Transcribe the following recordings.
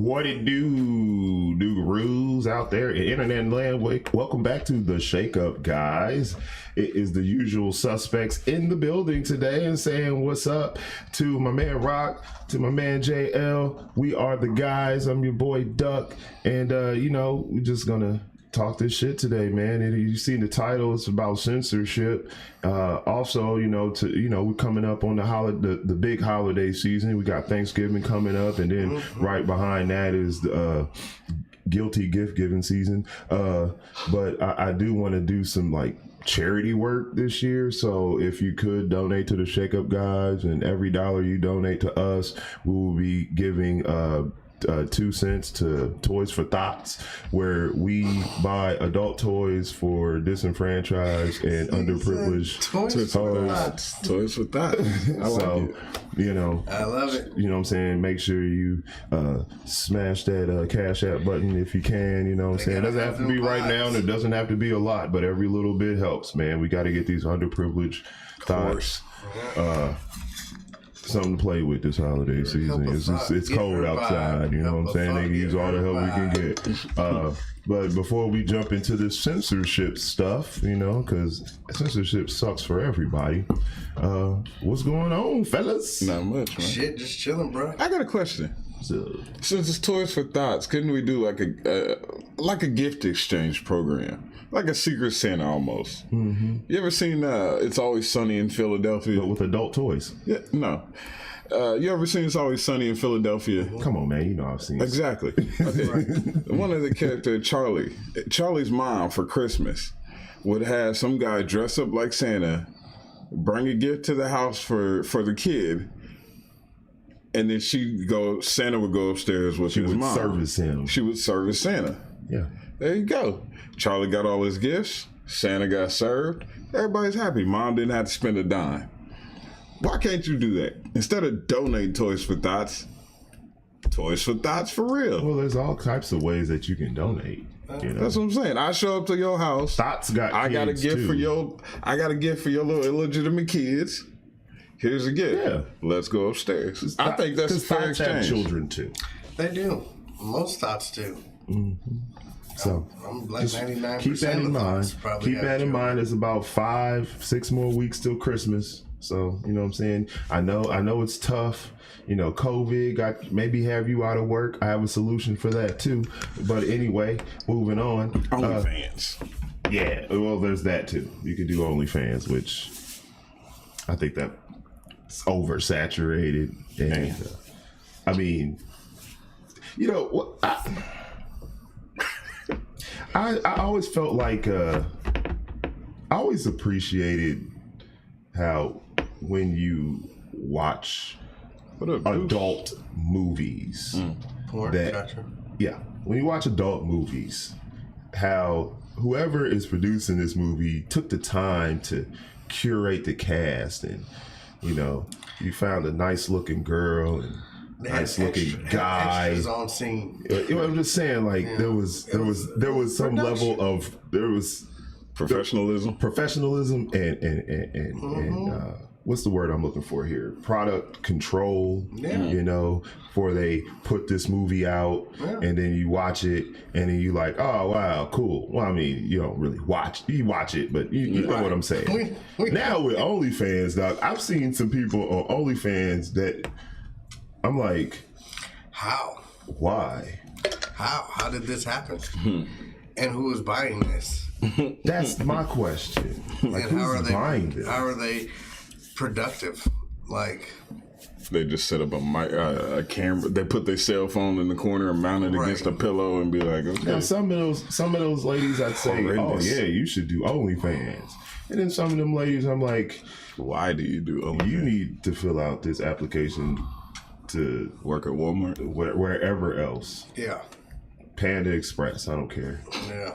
What it do, gurus out there in internet land? Welcome back to the Shake Up, guys. It is the usual suspects in the building today and saying what's up to my man Rock, to my man JL. We are the guys. I'm your boy Duck, and we're just gonna talk this shit today, man. And you seen the title, it's about censorship. Also, we're coming up on the big holiday season. We got Thanksgiving coming up, and then right behind that is the guilty gift giving season. But I do want to do some charity work this year, so if you could donate to the Shake Up guys, and every dollar you donate to us, we will be giving 2 cents to Toys for Thoughts, where we buy adult toys for disenfranchised and underprivileged Toys for Thoughts. I love it. You know what I'm saying? Make sure you smash that Cash App button if you can. You know what I'm saying? It doesn't have to be right now, and it doesn't have to be a lot, but every little bit helps, man. We got to get these underprivileged thoughts. Something to play with this holiday season. It's cold outside, you know what I'm saying? They can use all the help we can get. But before we jump into this censorship stuff, because censorship sucks for everybody. What's going on, fellas? Not much, man. Shit, just chilling, bro. I got a question. Since it's Toys for Thoughts, couldn't we do like a gift exchange program? Like a Secret Santa almost. Mm-hmm. You ever seen It's Always Sunny in Philadelphia? But with adult toys. Yeah, no. You ever seen It's Always Sunny in Philadelphia? Come on, man. I've seen it. Exactly. Okay. One of the characters, Charlie's mom for Christmas would have some guy dress up like Santa, bring a gift to the house for the kid, and then Santa would go upstairs with his mom. Service him. She would service Santa. Yeah. There you go. Charlie got all his gifts. Santa got served. Everybody's happy. Mom didn't have to spend a dime. Why can't you do that? Instead of donating Toys for Thoughts for real. Well, there's all types of ways that you can donate. That's what I'm saying. I show up to your house. I got a gift for your little illegitimate kids. Here's a gift. Yeah. Let's go upstairs. I think that's a fair exchange. Have children too. They do. Most thoughts do. Mm-hmm. So I'm like 99%. Keep that in mind. Keep that in mind. It's about 5-6 more weeks till Christmas. So you know what I'm saying. I know it's tough. COVID maybe have you out of work. I have a solution for that too. But anyway, moving on. OnlyFans. Yeah. Well, there's that too. You could do OnlyFans, which I think that's oversaturated. And I mean, what? I always felt like I always appreciated how when you watch adult movies when you watch adult movies, how whoever is producing this movie took the time to curate the cast, and you found a nice looking girl and nice looking guy on scene. I'm just saying, there was some level of professionalism and what's the word I'm looking for here? Product control. Yeah. Before they put this movie out, and then you watch it, and then you like, oh wow, cool. Well, I mean, you don't really watch. You watch it, but you know what I'm saying. Now with OnlyFans, dog, I've seen some people on OnlyFans that I'm like, how? Why? How did this happen? And who is buying this? That's my question. Who's buying this? How are they productive? They just set up a camera. They put their cell phone in the corner and mount it against a pillow and be like, okay. Now, some of those ladies, I'd say, oh yeah, you should do OnlyFans. And then some of them ladies, I'm like, why do you do OnlyFans? You need to fill out this application to work at Walmart, wherever else. Yeah. Panda Express, I don't care. Yeah.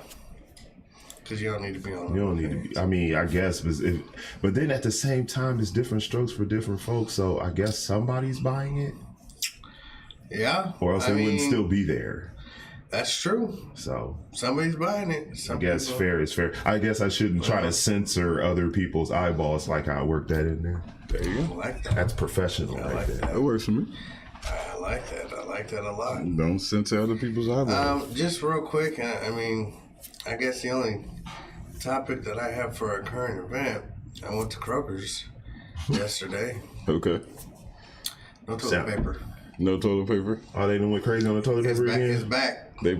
Because you don't need to be on. You don't need to be. I mean, I guess, but then at the same time, it's different strokes for different folks. So I guess somebody's buying it. Yeah. Or else it wouldn't still be there. That's true. So somebody's buying it. I guess fair is fair. I guess I shouldn't try to censor other people's eyeballs like I worked that in there. There you go. I like that. That's professional. I like that. That works for me. I like that. like that a lot. Don't censor other people's eyeballs. Just real quick, I mean, I guess the only topic that I have for a current event, I went to Kroger's yesterday. Okay. No toilet paper. No toilet paper. Are they doing crazy on the toilet paper again? It's back. They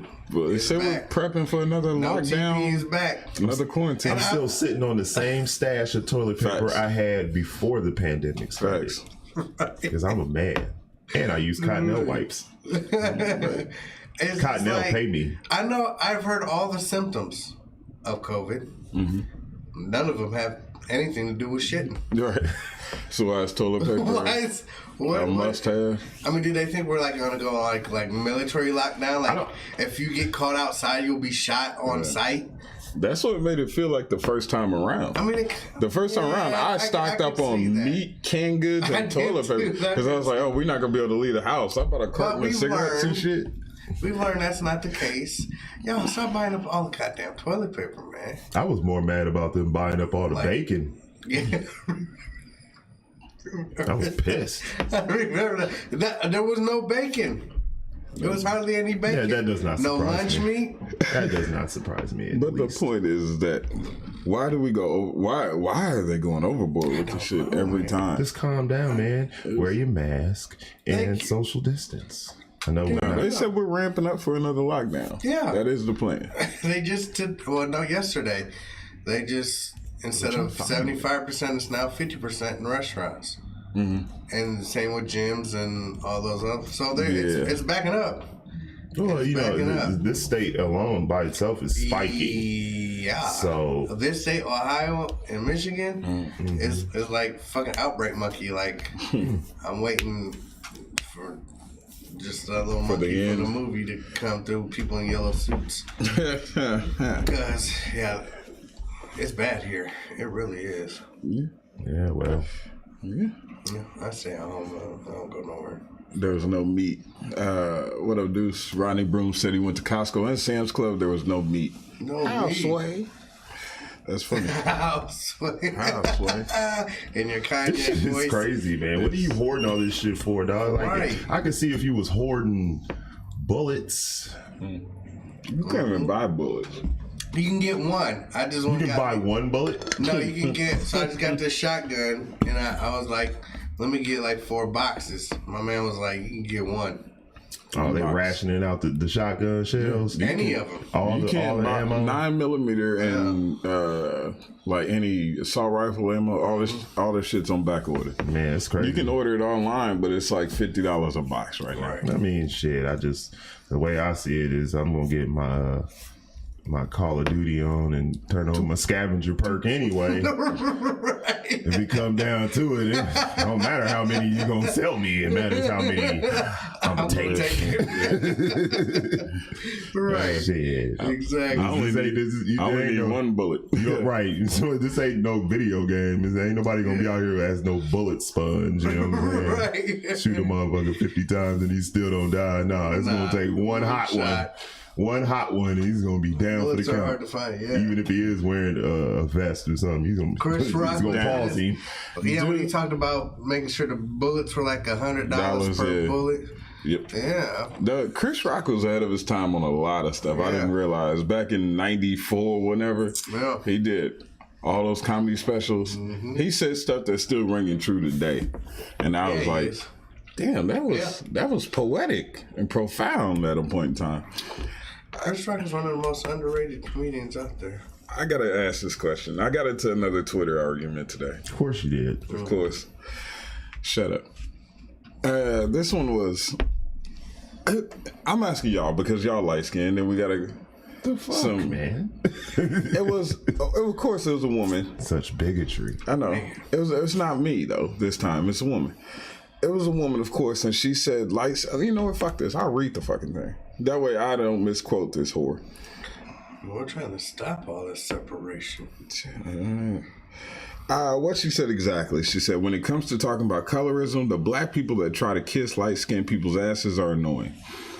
said we're prepping for another lockdown. TP is back. Another quarantine. I'm still sitting on the same stash of toilet paper Facts. I had before the pandemic started. Facts. Because I'm a man. And I use Cottonelle wipes. It's Cottonelle like, pay me. I know I've heard all the symptoms of COVID. Mm-hmm. None of them have anything to do with shitting. Right. So why is toilet paper a must have? I mean, do they think we're like gonna go like military lockdown? Like if you get caught outside, you'll be shot on sight. That's what made it feel like the first time around. I mean, the first time around, I stocked up on meat, canned goods, and toilet paper because I was like, "Oh, we're not gonna be able to leave the house." I bought a carton of cigarettes and shit. We learned that's not the case. Yo, stop buying up all the goddamn toilet paper, man. I was more mad about them buying up all the bacon. Yeah. I was pissed. I remember that there was no bacon. There was hardly any bacon. Yeah, that does not surprise me. No lunch meat. That does not surprise me. But the point is that why do we go? Why are they going overboard with this shit every time? Just calm down, man. Wear your mask and social distance. I know. They said we're ramping up for another lockdown. Yeah, that is the plan. They just did. Well, no, yesterday they just instead of 75%, it's now 50% in restaurants. Mm-hmm. And the same with gyms and all those other. So it's backing up. Well, you know, this state alone by itself is spiky. Yeah. So this state, Ohio and Michigan, is like fucking outbreak monkey. Like I'm waiting for just a little monkey from the movie to come through. People in yellow suits. Because it's bad here. It really is. Yeah. Well. Yeah, I stay at home. I don't go nowhere. There was no meat. What up, Deuce? Rodney Broom said he went to Costco and Sam's Club. There was no meat. No meat. Sway. That's funny. How sway. In your Kanye This shit voice. is crazy, man. What are you hoarding all this shit for, dog? Like, Right. I could see if you was hoarding bullets. You can't even buy bullets. You can get one. I just You can buy one bullet? No, you can get. So I just got this shotgun, and I was like, let me get like 4 boxes. My man was like, you can get one. Oh, they rationing out the shotgun shells? Any of them. You can't buy ammo? 9mm and like any assault rifle ammo. All this shit's on back order. Man, it's crazy. You can order it online, but it's like $50 a box right now. I mean, shit. The way I see it is, I'm gonna get my Call of Duty on and turn on my scavenger perk anyway. Right. If we come down to it, it don't matter how many you gonna sell me. It matters how many I'm gonna take. Right. Shit. Exactly. I only need one bullet. Right. So this ain't no video game. This ain't nobody gonna be out here who has no bullet sponge. You know what I'm saying? Right. Shoot a motherfucker 50 times and he still don't die. Nah, it's gonna take one hot one. One hot one, and he's gonna be down Bullets for the are count. hard to find, Even if he is wearing a vest or something, he's gonna pause him. Yeah, when he talked about making sure the bullets were like $100 per bullet. Yep. Yeah. Chris Rock was ahead of his time on a lot of stuff. I didn't realize back in '94, whenever he did all those comedy specials. He said stuff that's still ringing true today, and I was like, damn, that was poetic and profound at a point in time. Chris Rock is one of the most underrated comedians out there. I gotta ask this question. I got into another Twitter argument today. Of course you did. Of course. Shut up. This one was. I'm asking y'all because y'all light skinned and we gotta. The fuck, man? It was. Of course, it was a woman. Such bigotry. I know. It's not me though. This time, it's a woman. It was a woman, of course, and she said, you know what, fuck this. I'll read the fucking thing. That way I don't misquote this whore. We're trying to stop all this separation. What she said exactly. She said, when it comes to talking about colorism, the black people that try to kiss light-skinned people's asses are annoying.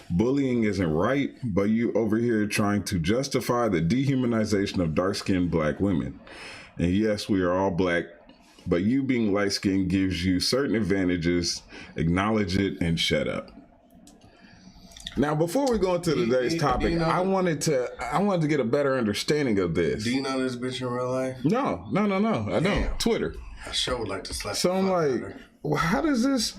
Bullying isn't right, but you over here trying to justify the dehumanization of dark-skinned black women. And yes, we are all black, but you being light-skinned gives you certain advantages. Acknowledge it and shut up. Now, before we go into today's topic, I wanted to get a better understanding of this. Do you know this bitch in real life? No, I don't. Twitter. I sure would like to slap. So I'm like, well, how does this?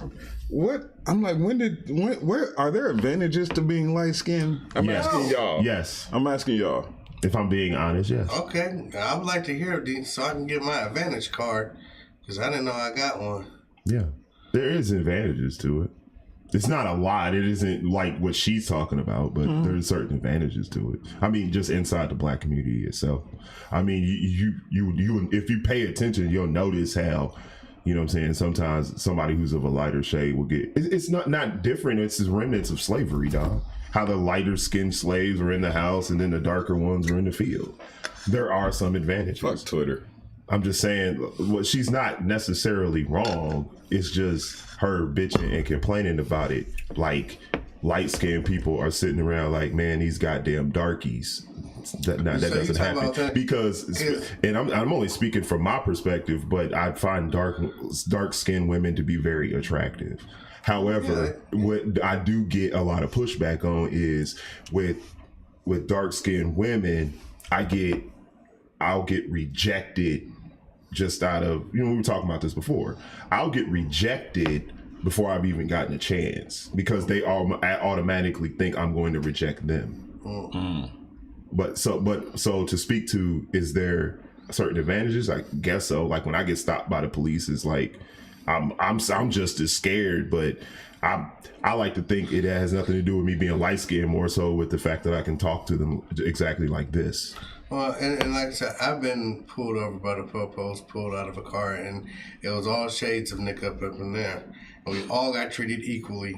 What? I'm like, where are there advantages to being light skinned? I'm asking y'all. Yes. I'm asking y'all. If I'm being honest, yes. Okay, I would like to hear it so I can get my advantage card because I didn't know I got one. Yeah, there is advantages to it. It's not a lot. It isn't like what she's talking about, but there's certain advantages to it. I mean, just inside the black community itself. I mean, you if you pay attention, you'll notice how, you know what I'm saying, sometimes somebody who's of a lighter shade will get, it's not different. It's just remnants of slavery, dog. How the lighter skinned slaves were in the house and then the darker ones were in the field. There are some advantages. Fuck Twitter. I'm just saying, what she's not necessarily wrong. It's just her bitching and complaining about it. Like, light-skinned people are sitting around like, man, these goddamn darkies. That doesn't happen. Because, and I'm only speaking from my perspective, but I find dark-skinned women to be very attractive. However, what I do get a lot of pushback on is with dark-skinned women, I'll get rejected just out of, we were talking about this before. I'll get rejected before I've even gotten a chance because they all automatically think I'm going to reject them. Mm. But so to speak to, is there certain advantages? I guess so. Like when I get stopped by the police, it's like I'm just as scared, but I like to think it has nothing to do with me being light skinned, more so with the fact that I can talk to them exactly like this. Well, and like I said, I've been pulled over by the po-po's, pulled out of a car, and it was all shades of Nick up in there. And we all got treated equally.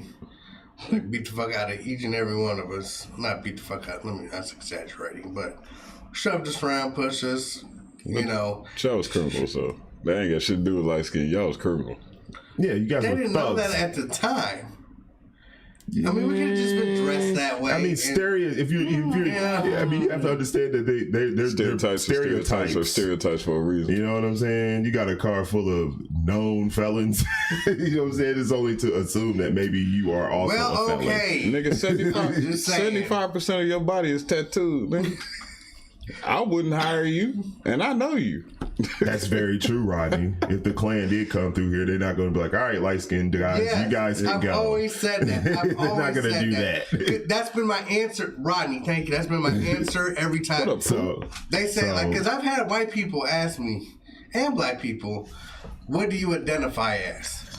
Like, beat the fuck out of each and every one of us. Not beat the fuck out, that's exaggerating, but shoved us around, pushed us, you know. Y'all was criminal, so that ain't got shit to do with light skin. Y'all was criminal. Yeah, you guys They were didn't thugs. know that at the time. I mean, we could have just been dressed that way. I mean, I mean, you have to understand that they're stereotypes for a reason. You know what I'm saying? You got a car full of known felons. You know what I'm saying? It's only to assume that maybe you are also a felon. Okay. Nigga, 75% of your body is tattooed, nigga. I wouldn't hire you, and I know you. That's very true, Rodney. If the Klan did come through here, they're not going to be like, all right, light-skinned guys, you guys can go. I've always said that. They're not going to do that. That's been my answer, Rodney. Thank you. That's been my answer every time. What up, they say, because I've had white people ask me, and black people, what do you identify as?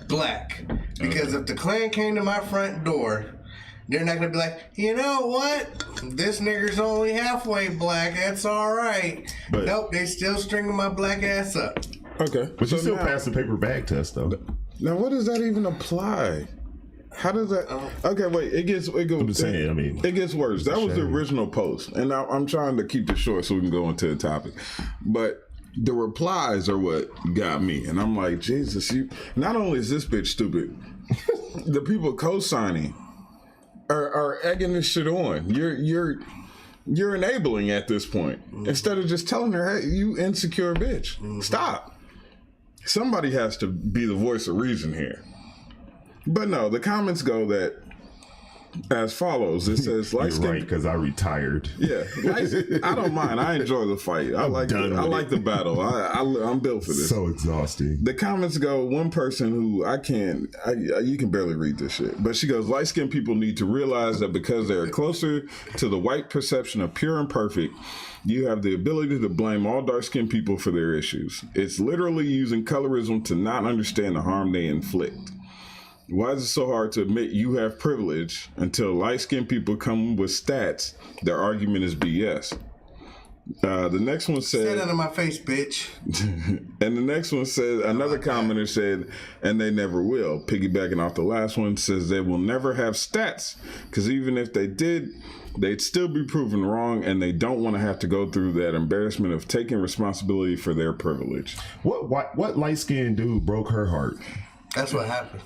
Black. Because if the Klan came to my front door, they're not going to be like, you know what? This nigger's only halfway black. That's all right. But nope, they still stringing my black ass up. Okay. But you still pass the paper bag test, though. Now, what does that even apply? How does that... Okay, wait. It gets worse. That was the original post. And now I'm trying to keep it short so we can go into the topic. But the replies are what got me. And I'm like, Jesus, not only is this bitch stupid, the people co-signing are egging this shit on. You're enabling at this point. Instead of just telling her, hey, you insecure bitch. Stop. Somebody has to be the voice of reason here. But no, the comments go that as follows. It says, "You're right, because I retired." Yeah, I don't mind. I enjoy the fight. I like the battle. I'm built for this. So exhausting. The comments go, one person who you can barely read this shit, but she goes, light-skinned people need to realize that because they are closer to the white perception of pure and perfect, you have the ability to blame all dark-skinned people for their issues. It's literally using colorism to not understand the harm they inflict. Why is it so hard to admit you have privilege until light-skinned people come with stats? Their argument is BS. The next one said... Say that in my face, bitch. And the next one says, another commenter said, and they never will. Piggybacking off the last one, says they will never have stats because even if they did, they'd still be proven wrong and they don't want to have to go through that embarrassment of taking responsibility for their privilege. What light-skinned dude broke her heart? That's what happened.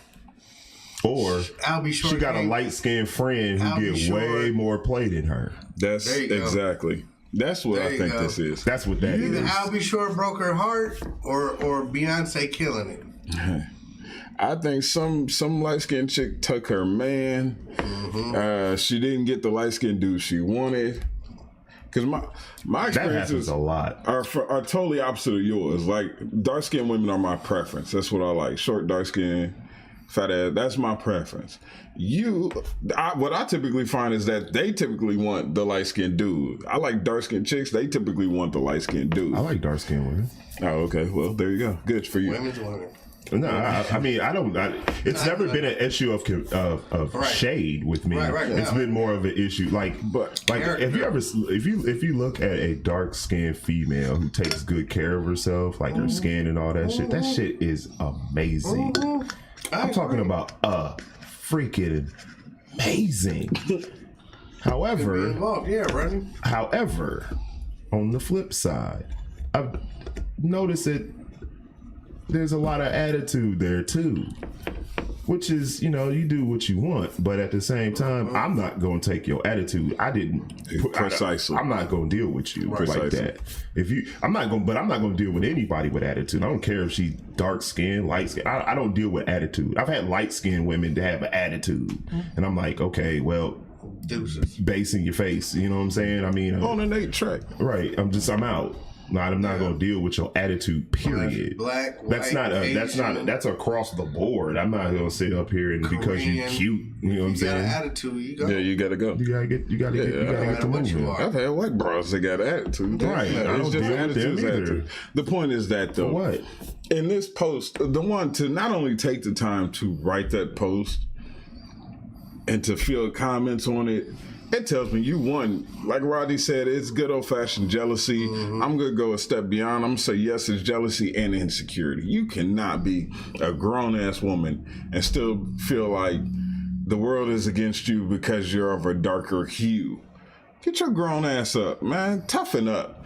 Or I'll be sure she got a light-skinned friend who get way more play than her. That's exactly. That's what I think this is. That's what that is. Either I'll be sure broke her heart or Beyonce killing it. I think some light skinned chick took her man. She didn't get the light skinned dude she wanted. Because my experiences a lot are totally opposite of yours. Like, dark skinned women are my preference. That's what I like. Short, dark skin, fat ass. That's my preference. What I typically find is that they typically want the light skinned dude. I like dark skinned chicks. They typically want the light skinned dude. I like dark skinned women. Oh, okay. Well, there you go. Good for you. Women's women. No, I mean, I don't. It's never been an issue of shade with me. Right, it's been more of an issue, if you look at a dark skinned female who takes good care of herself, like her skin and all that shit, that shit is amazing. I'm talking about freaking amazing. However, on the flip side, I've noticed that there's a lot of attitude there too, which is, you do what you want, but at the same time, I'm not going to take your attitude. Precisely. I'm not going to deal with you like that. I'm not going to deal with anybody with attitude. I don't care if she's dark skinned, light skinned. I don't deal with attitude. I've had light skinned women to have an attitude, and I'm like, okay, well, deuces. Bass in your face. You know what I'm saying? I mean, on an 8-track. Right. I'm out. I'm not going to deal with your attitude. Period. Black, white, that's across the board. I'm not going to sit up here and Korean, because you're cute. You know what I'm saying? You got an attitude. You go. Yeah, you got to go. You got to get to moving. I've had white bras that got attitude. Right. I don't deal with them either. The point is that though, what in this post, the one to not only take the time to write that post and to field comments on it. It tells me you won. Like Rodney said, it's good old-fashioned jealousy. I'm going to go a step beyond. I'm going to say, yes, it's jealousy and insecurity. You cannot be a grown-ass woman and still feel like the world is against you because you're of a darker hue. Get your grown ass up, man. Toughen up.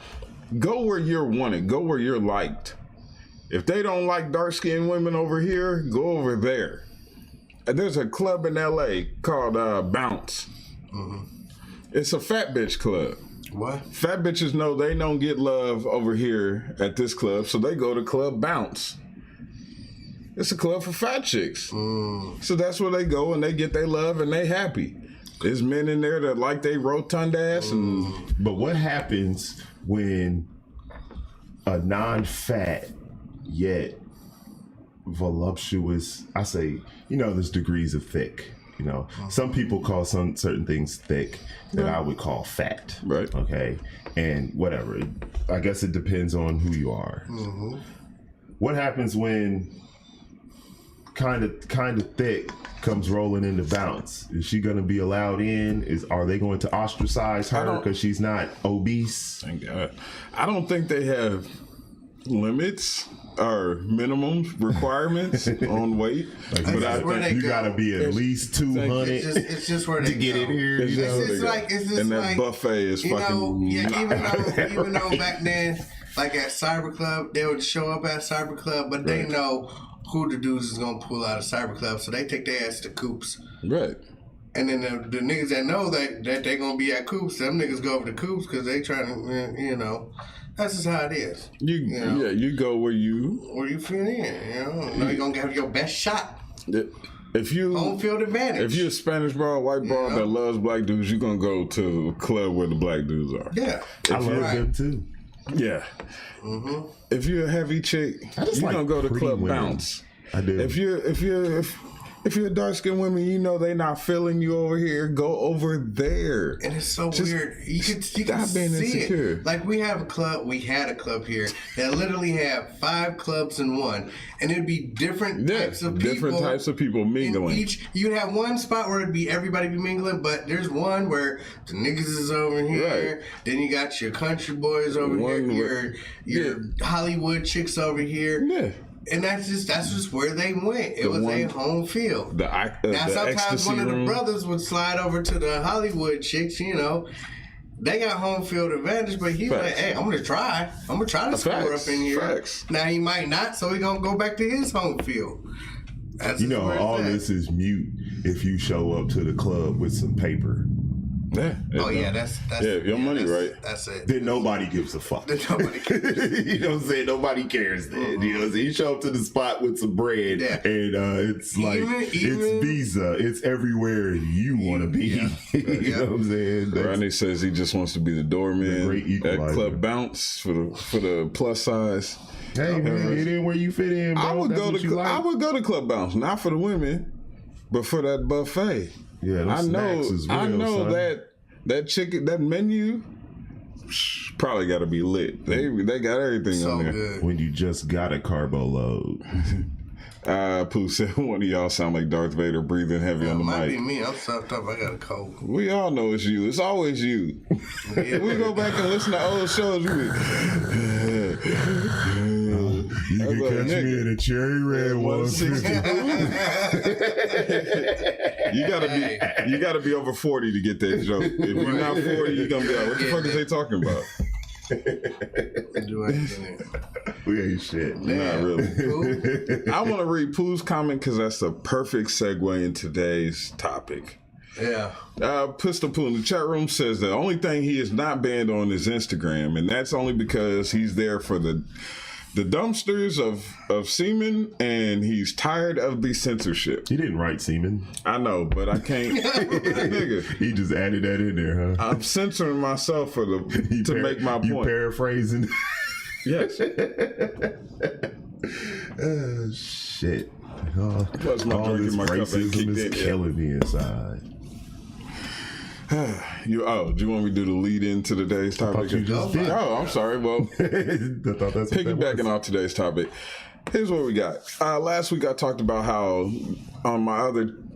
Go where you're wanted. Go where you're liked. If they don't like dark-skinned women over here, go over there. There's a club in L.A. called Bounce. It's a fat bitch club. What? Fat bitches know they don't get love over here at this club, so they go to Club Bounce. It's a club for fat chicks. So that's where they go and they get their love and they happy. There's men in there that like they rotund ass. But what happens when a non-fat yet voluptuous, I say, there's degrees of thick. Some people call certain things thick that I would call fat. Right. Okay. And whatever. I guess it depends on who you are. What happens when kind of thick comes rolling into Bounce? Is she going to be allowed in? Are they going to ostracize her because she's not obese? Thank God. I don't think they have limits or minimum requirements on weight. But I think you got to be at least 200. It's just where they to get in here. And that buffet is fucking. Even though back then, like at Cyber Club, they would show up at Cyber Club, but they know who the dudes is gonna pull out of Cyber Club, so they take their ass to Coops. Right. And then the niggas that know that they gonna be at Coops, them niggas go over to Coops because they trying to, that's just how it is. You go where you fit in. You're gonna have your best shot. If you home field advantage. If you're a Spanish bra, white bra that loves black dudes, you're gonna go to a club where the black dudes are. Yeah, I love them too. Yeah. If you're a heavy chick, you're gonna go to Club women. Bounce. I do. If you're a dark-skinned woman, they not feeling you over here, go over there. And it's so weird. You can being see insecure. It. Like we had a club here that literally had 5 clubs in one. And it'd be different types of people. Different types of people mingling. You'd have one spot where it'd be everybody be mingling, but there's one where the niggas is over here. Right. Then you got your country boys over here, your Hollywood chicks over here. Yeah. And that's just where they went. It was a home field. Now sometimes one of the brothers would slide over to the Hollywood chicks, They got home field advantage, but he's like, hey, I'm gonna try to score up in here. Facts. Now he might not, so he gonna go back to his home field. That's all this is mute if you show up to the club with some paper. Yeah. Oh yeah, that's your money, right? That's it. Then nobody gives a fuck. Then nobody cares. You know what I'm saying? Nobody cares then. You know what I'm saying? You show up to the spot with some bread and it's like, it's Visa. It's everywhere you want to be. You know what I'm saying? Ronnie says he just wants to be the doorman at Club Bounce for the plus size. Hey man, it ain't where you fit in, bro. I would go to Club Bounce, not for the women, but for that buffet. Yeah, those snacks is real, I know son. that chicken, that menu probably got to be lit. They got everything on there. Good. When you just got a carbo load. Pooh said one of y'all sound like Darth Vader breathing heavy on the might mic. be me. I'm sucked up. I got a cold. We all know it's you. It's always you. We go back and listen to old shows. You can catch me in a cherry red 160. You gotta be over 40 to get that joke. If you're not 40, you're gonna be like, what the fuck is they talking about? We ain't shit. Not really. I want to read Pooh's comment because that's the perfect segue in today's topic. Yeah. Pistol Pooh in the chat room says the only thing he is not banned on is Instagram, and that's only because he's there for the dumpsters of semen, and he's tired of the censorship. He didn't write semen. I know, but I can't. Nigga, he just added that in there, huh? I'm censoring myself to make my point. You paraphrasing? Yes. Shit. Plus my all drink this in my cup ain't racism is killing me inside. Do you want me to do the lead into today's topic? You just did. Oh, I'm sorry. Well, piggybacking off today's topic, here's what we got. Last week I talked about how on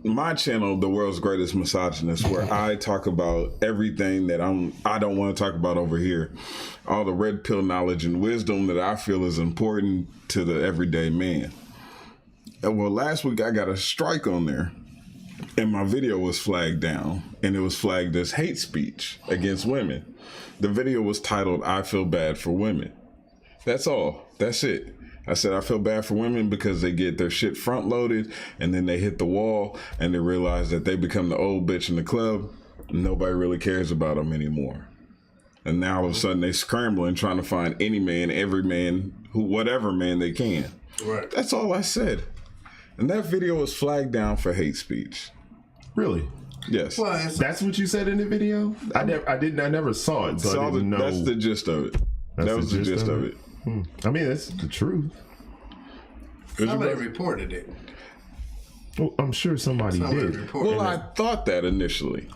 my channel, The World's Greatest Misogynist, where I talk about everything that I don't want to talk about over here, all the red pill knowledge and wisdom that I feel is important to the everyday man. Well, last week I got a strike on there. And my video was flagged down, and it was flagged as hate speech against women. The video was titled, I Feel Bad for Women. That's all. That's it. I said, I feel bad for women because they get their shit front loaded, and then they hit the wall, and they realize that they become the old bitch in the club. And nobody really cares about them anymore. And now all of a sudden they scrambling, trying to find any man, every man, whatever man they can. Right. That's all I said. And that video was flagged down for hate speech. Really? Yes. Well, that's what you said in the video? I never saw it, so I didn't know. That's the gist of it. That was the gist of it. I mean, that's the truth. Somebody reported it. Well, I'm sure somebody did. Well, I thought that initially.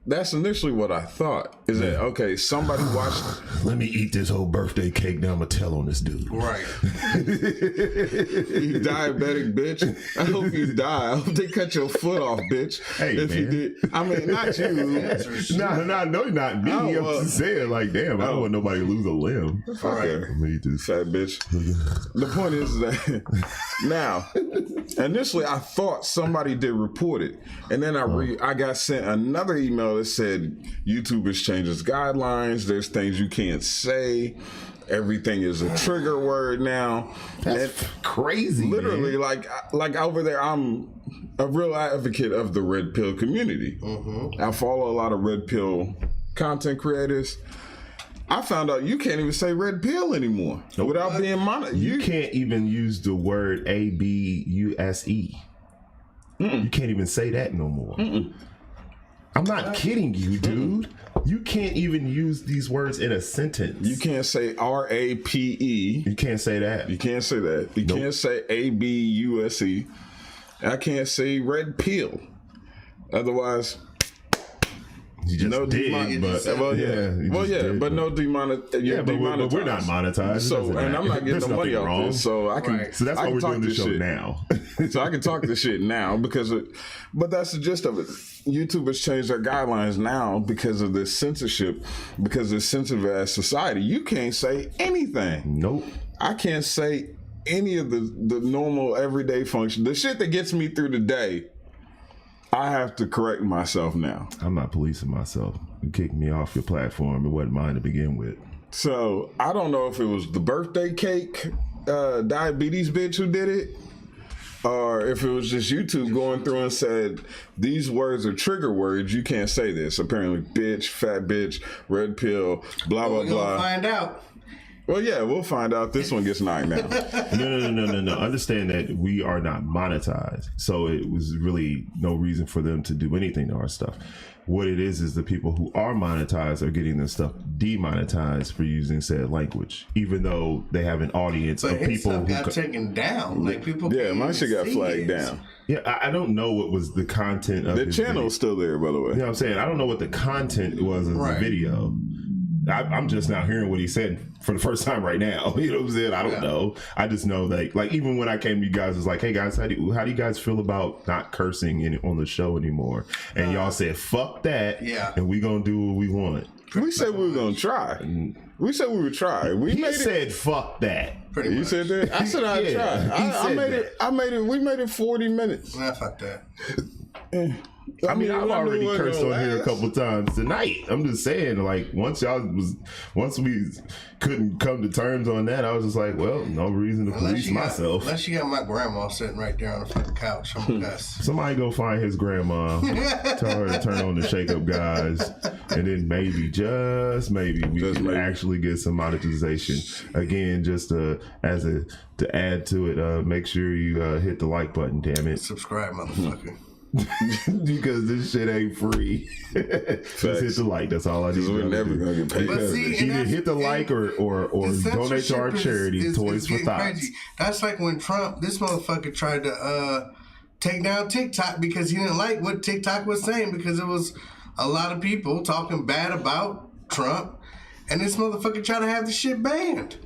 That's initially what I thought. Is that, okay, somebody watched... Let me eat this whole birthday cake, now I'm going to tell on this dude. Right. You diabetic bitch. I hope you die. I hope they cut your foot off, bitch. Hey, if man. you did. I mean, not you. No, not me. I'm just saying, like, damn, I don't want nobody to lose a limb. Okay. Me too. Fat bitch. The point is that now, initially I thought somebody did report it. And then I got sent another email that said YouTube has changed its guidelines. There's things you can't say. Everything is a trigger word now. That's crazy. Literally, man. like over there, I'm a real advocate of the red pill community. Mm-hmm. I follow a lot of red pill content creators. I found out you can't even say red pill anymore without being monitored. You can't even use the word ABUSE. You can't even say that no more. I'm not kidding you, dude. You can't even use these words in a sentence. You can't say RAPE. You can't say that. You can't say that. You can't say ABUSE. I can't say red pill. Otherwise, you just did. But no demonetization. Yeah, but we're not monetized. So, and I'm not getting no money off this. So I can. Right. So that's why we're doing this show now. So I can talk this shit now but that's the gist of it. YouTube has changed their guidelines now because of this censorship, because of this sensitive ass society. You can't say anything. Nope. I can't say any of the normal everyday function. The shit that gets me through the day, I have to correct myself now. I'm not policing myself. You kicked me off your platform. It wasn't mine to begin with. So I don't know if it was the birthday cake diabetes bitch who did it, or if it was just YouTube going through and said, these words are trigger words, you can't say this. Apparently, bitch, fat bitch, red pill, blah, blah, We're blah. gonna find out. Well, yeah, we'll find out. This one gets knocked down. No. Understand that we are not monetized. So it was really no reason for them to do anything to our stuff. What it is the people who are monetized are getting their stuff demonetized for using said language, even though they have an audience But of his people stuff who got taken down. Like people. Yeah, can't my even shit got see flagged it. down. Yeah, I don't know what was the content of The his channel's still there, by the way. video. You know what I'm saying? I don't know what the content was of the Right. video. I'm just now hearing what he said for the first time right now. You know what I'm saying? I don't know. I just know that, like, even when I came to you guys, it was like, hey guys, how do you guys feel about not cursing on the show anymore? And y'all said, fuck that. Yeah. And we gonna do what we want. We said we were going to try. We said we would try. We He made it. said, fuck that. Pretty You much. said that? I said I'd Yeah, try. he I said made that. it. We made it 40 minutes. Nah, fuck that. I mean, I've already it wasn't cursed on gonna here a last. couple times tonight. I'm just saying, like, once we couldn't come to terms on that, I was just like, well, no reason to police myself. Unless you got my grandma sitting right there on the fucking couch. I'm a cuss. Somebody go find his grandma, tell her to turn on the Shake Up Guys, and then maybe, just maybe, we Just can maybe. actually get some monetization. Again, just to add to it, make sure you hit the like button, damn it. Subscribe, motherfucker. Because this shit ain't free. Just hit the like. That's all I need. Because we're never going to get paid. But see, and Either that's- hit the like or The donate to our censorship charity, is Toys for getting Thoughts. crazy. That's like when Trump, this motherfucker tried to take down TikTok because he didn't like what TikTok was saying because it was a lot of people talking bad about Trump, and this motherfucker tried to have the shit banned.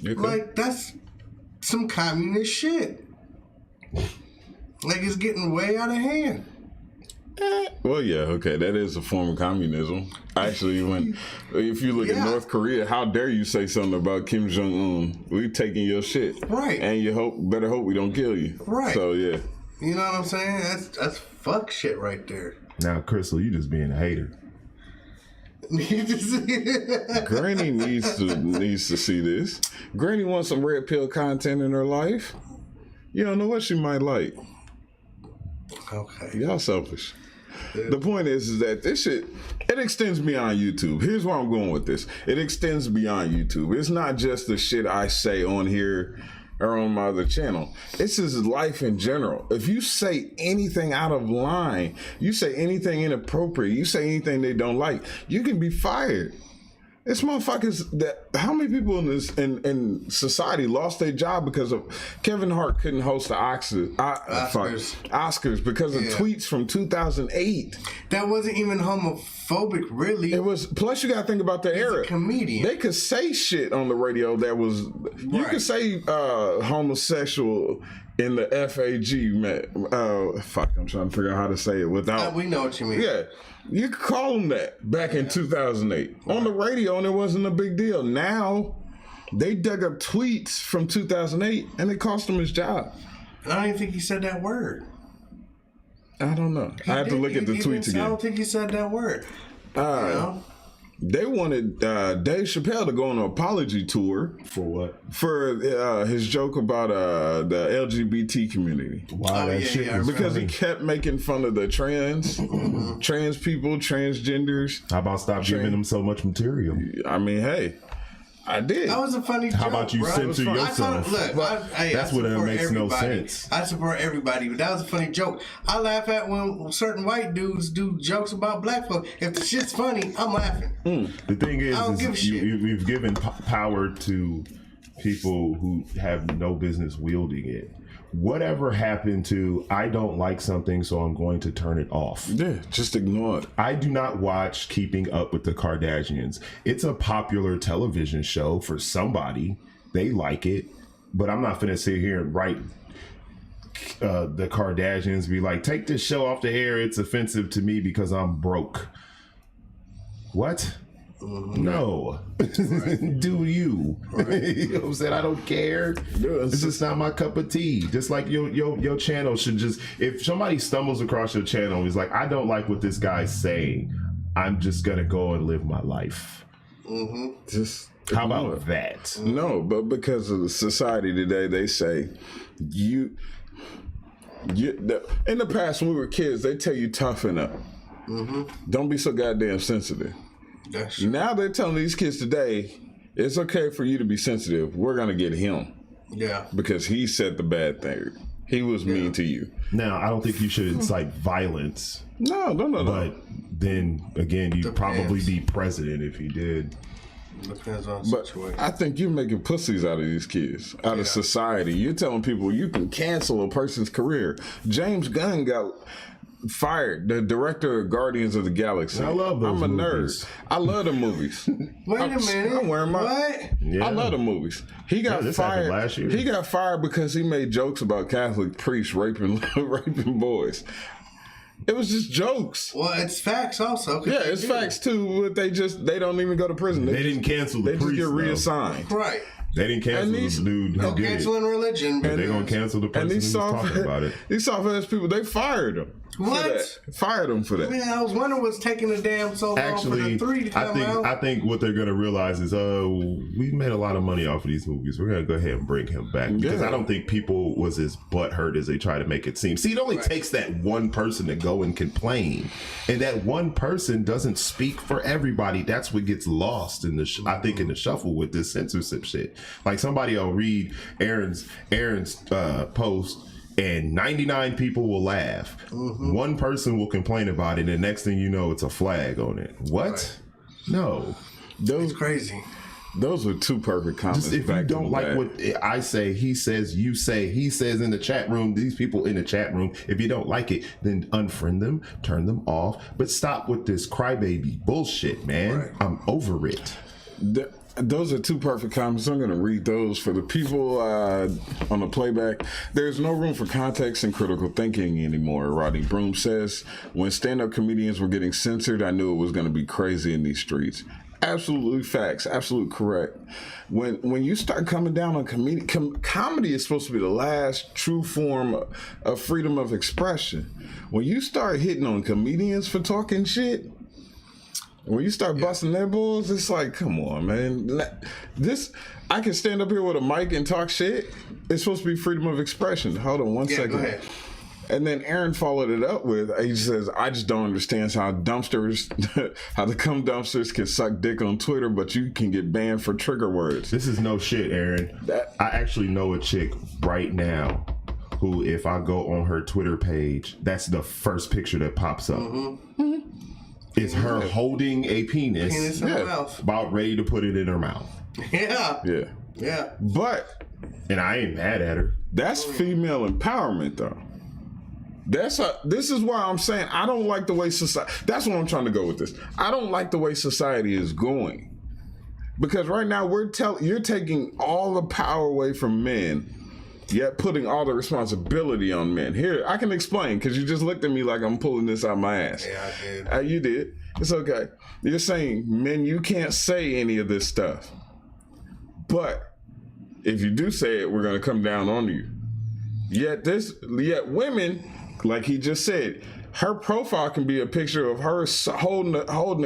Okay. Like, that's some communist shit. Like, it's getting way out of hand. Well, yeah, okay, that is a form of communism. Actually, if you look at Yeah. North Korea, how dare you say something about Kim Jong Un? We taking your shit, Right. And you better hope we don't kill you, Right. So yeah, You know what I'm saying? That's fuck shit right there. Now, Crystal, you just being a hater. You just- Granny needs to see this. Granny wants some red pill content in her life. You don't know what she might like. Okay. Y'all selfish. The point is that this shit, it extends beyond YouTube. Here's where I'm going with this. It extends beyond YouTube. It's not just the shit I say on here or on my other channel. It's just life in general. If you say anything out of line, you say anything inappropriate, you say anything they don't like, you can be fired. It's motherfuckers that, how many people in society lost their job because of Kevin Hart couldn't host the Oscars because of tweets from 2008. That wasn't even homophobic, really. It was, plus you gotta think about the era. a comedian. They could say shit on the radio that was, you could say homosexual in the FAG, man. Fuck, I'm trying to figure out how to say it without. We know what you mean. Yeah, you could call them that back in 2008 on the radio, and it wasn't a big deal. Now they dug up tweets from 2008, and it cost him his job. And I don't even think he said that word. I don't know. I have to look at the tweets I again. don't think he said that word. You know? They wanted Dave Chappelle to go on an apology tour For what? for his joke about the LGBT community. Why Oh, that yeah, shit yeah, I was Because he funny. kept making fun of the trans people, transgenders. How about stop giving them so much material? I mean, hey, I did. That was a funny joke. How about you bro. censor I yourself? look, That's what support makes no everybody. sense. I support everybody, but that was a funny joke. I laugh at when certain white dudes do jokes about black folks. If the shit's funny, I'm laughing. The thing is, I don't give a shit. we've given power to people who have no business wielding it. Whatever happened to, I don't like something, so I'm going to turn it off. Yeah, just ignore it. I do not watch Keeping Up with the Kardashians. It's a popular television show for somebody. They like it, but I'm not finna sit here and write the Kardashians be like, take this show off the air. It's offensive to me because I'm broke. What? No. Do you? You know what I'm saying? I don't care. It's just not my cup of tea. Just like your channel should just, if somebody stumbles across your channel and is like, I don't like what this guy's saying, I'm just gonna go and live my life. Just How ignore about it. that? No, but because of the society today, they say In the past, when we were kids, they tell you toughen up. Don't be so goddamn sensitive. Now they're telling these kids today, it's okay for you to be sensitive. We're gonna get him. Yeah. Because he said the bad thing. He was mean to you. Now, I don't think you should incite violence. No. But then again, you'd probably be president if you did. Depends on the But situation. I think you're making pussies out of these kids, out of society. You're telling people you can cancel a person's career. James Gunn got fired, the director of Guardians of the Galaxy. I love those I'm a movies. nerd. I love the movies. Wait a minute. I'm wearing my. What? Yeah. I love the movies. He got this fired happened last year. He got fired because he made jokes about Catholic priests raping boys. It was just jokes. Well, it's facts also. Yeah, it's facts too. But they don't even go to prison. They didn't cancel the They priest, just get though. reassigned. Right. They didn't cancel And these- the dude who No did it. canceling religion. But they gonna cancel the person And who these was talking about it. these soft-ass people, they fired him. What? For that. Fired him for that. Man, I was wondering what's taking the damn so long for Actually, the 3 to come out. I think what they're gonna realize is, we made a lot of money off of these movies. We're gonna go ahead and bring him back because Yeah. I don't think people was as butthurt as they try to make it seem. See, it only takes that one person to go and complain, and that one person doesn't speak for everybody. That's what gets lost in the I think in the shuffle with this censorship shit. Like somebody will read Aaron's post. And 99 people will laugh. One person will complain about it, and the next thing you know, it's a flag on it. What? Right. No. It's crazy. Those were two perfect comments. Just if you back to don't like back. what I say, he says, you say, he says in the chat room, these people in the chat room, if you don't like it, then unfriend them, turn them off. But stop with this crybaby bullshit, man. Right. I'm over it. Those are two perfect comments. I'm going to read those for the people on the playback. There's no room for context and critical thinking anymore, Rodney Broom says. When stand-up comedians were getting censored, I knew it was going to be crazy in these streets. Absolutely facts. Absolute correct. When you start coming down on comedy is supposed to be the last true form of freedom of expression. When you start hitting on comedians for talking shit, when you start busting their balls, it's like, come on, man. I can stand up here with a mic and talk shit. It's supposed to be freedom of expression. Hold on one second. Go ahead. And then Aaron followed it up with, he says, I just don't understand how how the cum dumpsters can suck dick on Twitter, but you can get banned for trigger words. This is no shit, Aaron. I actually know a chick right now who, if I go on her Twitter page, that's the first picture that pops up. It's her holding a penis in her mouth. about ready to put it in her mouth. Yeah. Yeah. Yeah. But And I ain't mad at her. that's female empowerment, though. This is why I'm saying I don't like the way society. That's what I'm trying to go with this. I don't like the way society is going, because right now you're taking all the power away from men, yet putting all the responsibility on men. Here, I can explain because you just looked at me like I'm pulling this out my ass. Yeah, I did. You did. It's okay. You're saying, men, you can't say any of this stuff, but if you do say it, we're gonna come down on you. Yet women. Like he just said, her profile can be a picture of her holding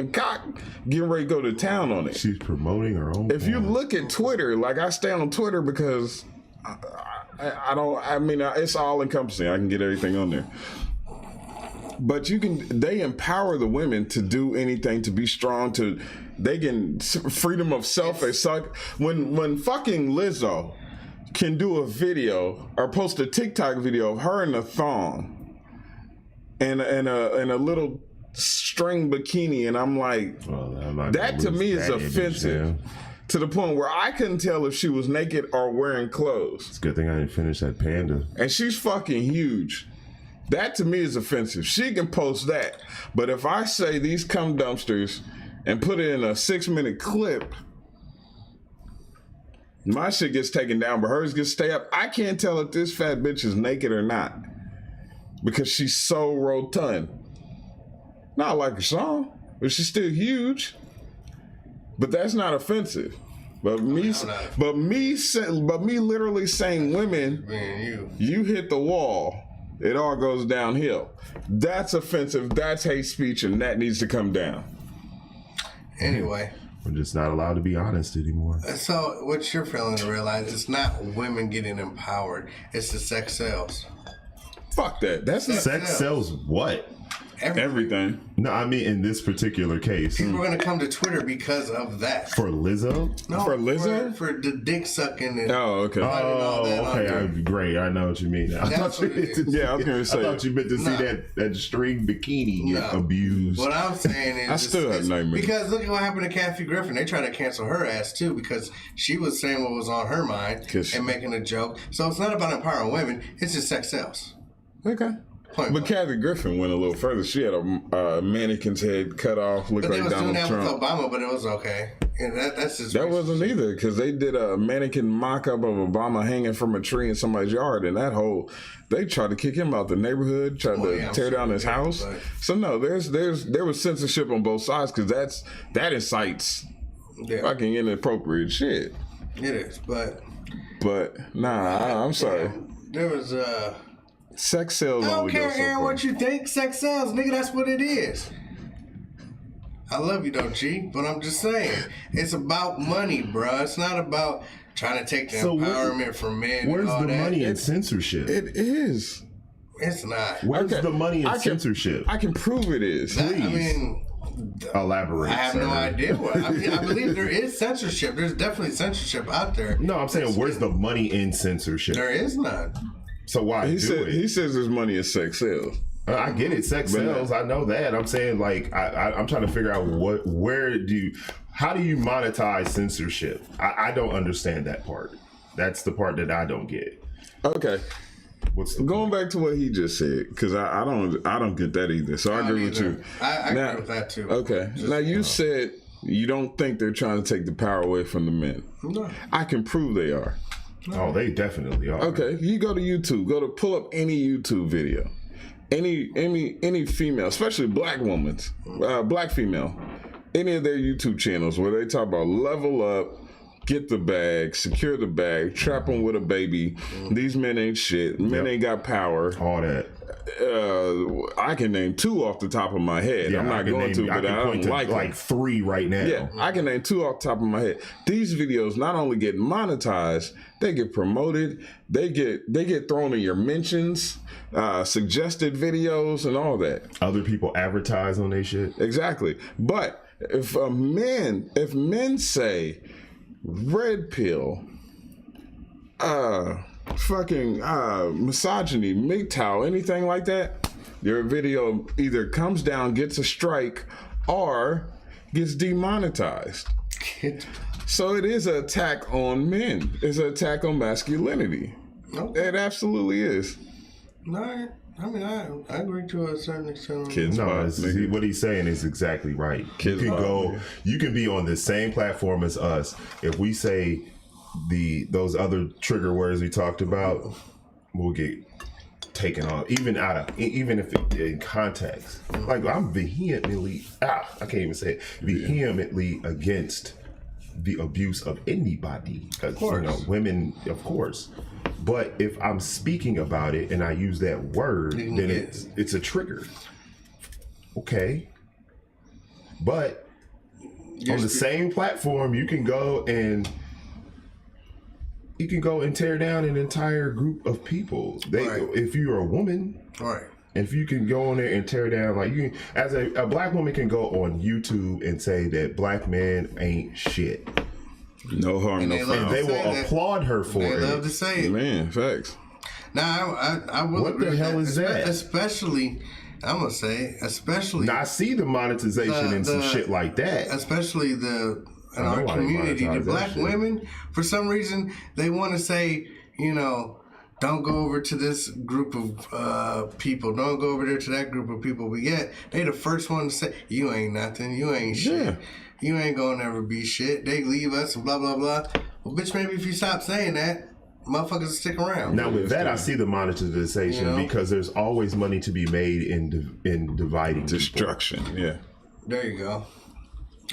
a cock, getting ready to go to town on it. She's promoting her own. If you look at Twitter, like I stay on Twitter because it's all encompassing. I can get everything on there. But they empower the women to do anything, to be strong, they can freedom of self. When fucking Lizzo can do a video or post a TikTok video of her in a thong and a little string bikini, and I'm like, that to me is offensive. To the point where I couldn't tell if she was naked or wearing clothes. It's a good thing I didn't finish that panda. And she's fucking huge. That to me is offensive. She can post that. But if I say these cum dumpsters and put it in a 6-minute clip, my shit gets taken down, but hers gets stay up. I can't tell if this fat bitch is naked or not because she's so rotund. Not like a song, but she's still huge. But that's not offensive. But me literally saying, women, Man, you hit the wall, it all goes downhill. That's offensive. That's hate speech, and that needs to come down. Anyway. We're just not allowed to be honest anymore. So what you're failing to realize, it's not women getting empowered. It's the sex sells. Fuck that. That's not Sex sells what? everything. No, I mean in this particular case. People are going to come to Twitter because of that. For Lizzo? No, For Lizzo? For the dick sucking and Okay. Great. I know what you mean. I thought you meant to, Yeah, I was gonna say. I thought you meant to see that string bikini get abused. What I'm saying is, I still have nightmares. because look at what happened to Kathy Griffin. They tried to cancel her ass too because she was saying what was on her mind and making a joke. So it's not about empowering women. It's just sex sells. Okay. But Kathy Griffin went a little further. She had a mannequin's head cut off, looked like Donald Trump. But they was doing that with Obama, but it was okay. And that's just that wasn't either, because they did a mannequin mock-up of Obama hanging from a tree in somebody's yard, and they tried to kick him out the neighborhood, tried to tear down his house. But, so no, there was censorship on both sides, because that incites fucking inappropriate shit. It is, but nah, I'm sorry. There was sex sells. I don't care, Aaron, what you think. Sex sells, nigga. That's what it is. I love you, though, G. But I'm just saying, it's about money, bruh. It's not about trying to take the empowerment from men. Where's and all the that. money in censorship? It is. It's not. Where's the money in censorship? I can prove it is. Please. I mean, elaborate. I have no idea what. I mean, I believe there is censorship. There's definitely censorship out there. No, I'm saying, where's the money in censorship? There is none. So why he do it? He says there's money in sex sales. I get it, sex sells. I know that. I'm saying, like, I'm trying to figure out how do you monetize censorship? I don't understand that part. That's the part that I don't get. Okay. What's the going back to what he just said, because I don't get that either. So I agree with you. I agree with that too. Okay. Now you said you don't think they're trying to take the power away from the men. No. I can prove they are. Oh, they definitely are. Okay, you go to YouTube. Pull up any YouTube video. Any female, especially black female, any of their YouTube channels where they talk about level up, get the bag, secure the bag, trap them with a baby. These men ain't shit. Men ain't got power. All that. I can name 2 off the top of my head. Yeah, I'm not going to, but I don't like 3 right now. Yeah, I can name 2 off the top of my head. These videos not only get monetized, they get promoted. They get thrown in your mentions, suggested videos, and all that. Other people advertise on their shit. Exactly. But if men say red pill, fucking misogyny, MGTOW, anything like that, your video either comes down, gets a strike, or gets demonetized. So it is an attack on men. It's an attack on masculinity. Okay. It absolutely is. No, I mean, I agree to a certain extent. What he's saying is exactly right. You can be on the same platform as us. If we say those other trigger words we talked about, we'll get taken off, even if it, in context. Like, I'm vehemently against the abuse of anybody, because women, of course. But if I'm speaking about it and I use that word, then it's a trigger. Okay. But on the same platform, you can go and tear down an entire group of people. If you're a woman, if you can go on there and tear down, like, you can, as a black woman can go on YouTube and say that black men ain't shit. No harm, no foul. And they will applaud her for it. They love to say it. Man, facts. Now, I will what agree the hell with is that? Especially, I'm going to say, Now, I see the monetization and some shit like that. Especially in our community, the black women, for some reason, they want to say, don't go over to this group of people. Don't go over there to that group of people. But yet, they the first one to say, you ain't nothing. You ain't shit. Yeah. You ain't gonna never be shit. They leave us and blah, blah, blah. Well, bitch, maybe if you stop saying that, motherfuckers will stick around. Now, with that, I see the monetization because there's always money to be made in dividing destruction. People. Yeah. There you go.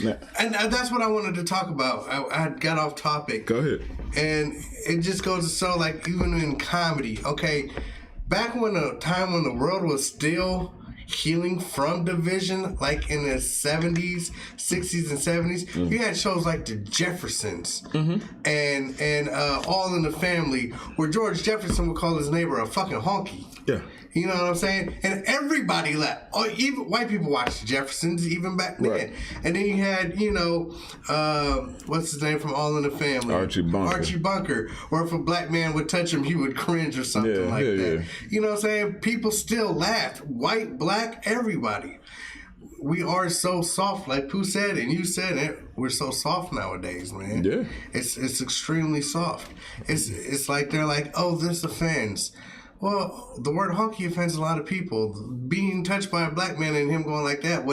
Yeah. And that's what I wanted to talk about. I got off topic. Go ahead. And it just goes to show, like, even in comedy, okay, back when the time when the world was still healing from division, like in the 70s, 60s, and 70s. You had shows like The Jeffersons and All in the Family, where George Jefferson would call his neighbor a fucking honky. Yeah. You know what I'm saying? And everybody left. Oh, even white people watched The Jeffersons even back then. Right. And then you had, what's his name from All in the Family? Archie Bunker. Or if a black man would touch him, he would cringe or something that. Yeah. You know what I'm saying? People still laughed. White, black, everybody. We are so soft, like Pooh said, and you said it. We're so soft nowadays, man. Yeah. It's extremely soft. It's like they're like, oh, this offends. Well, the word honky offends a lot of people. Being touched by a black man and him going like that,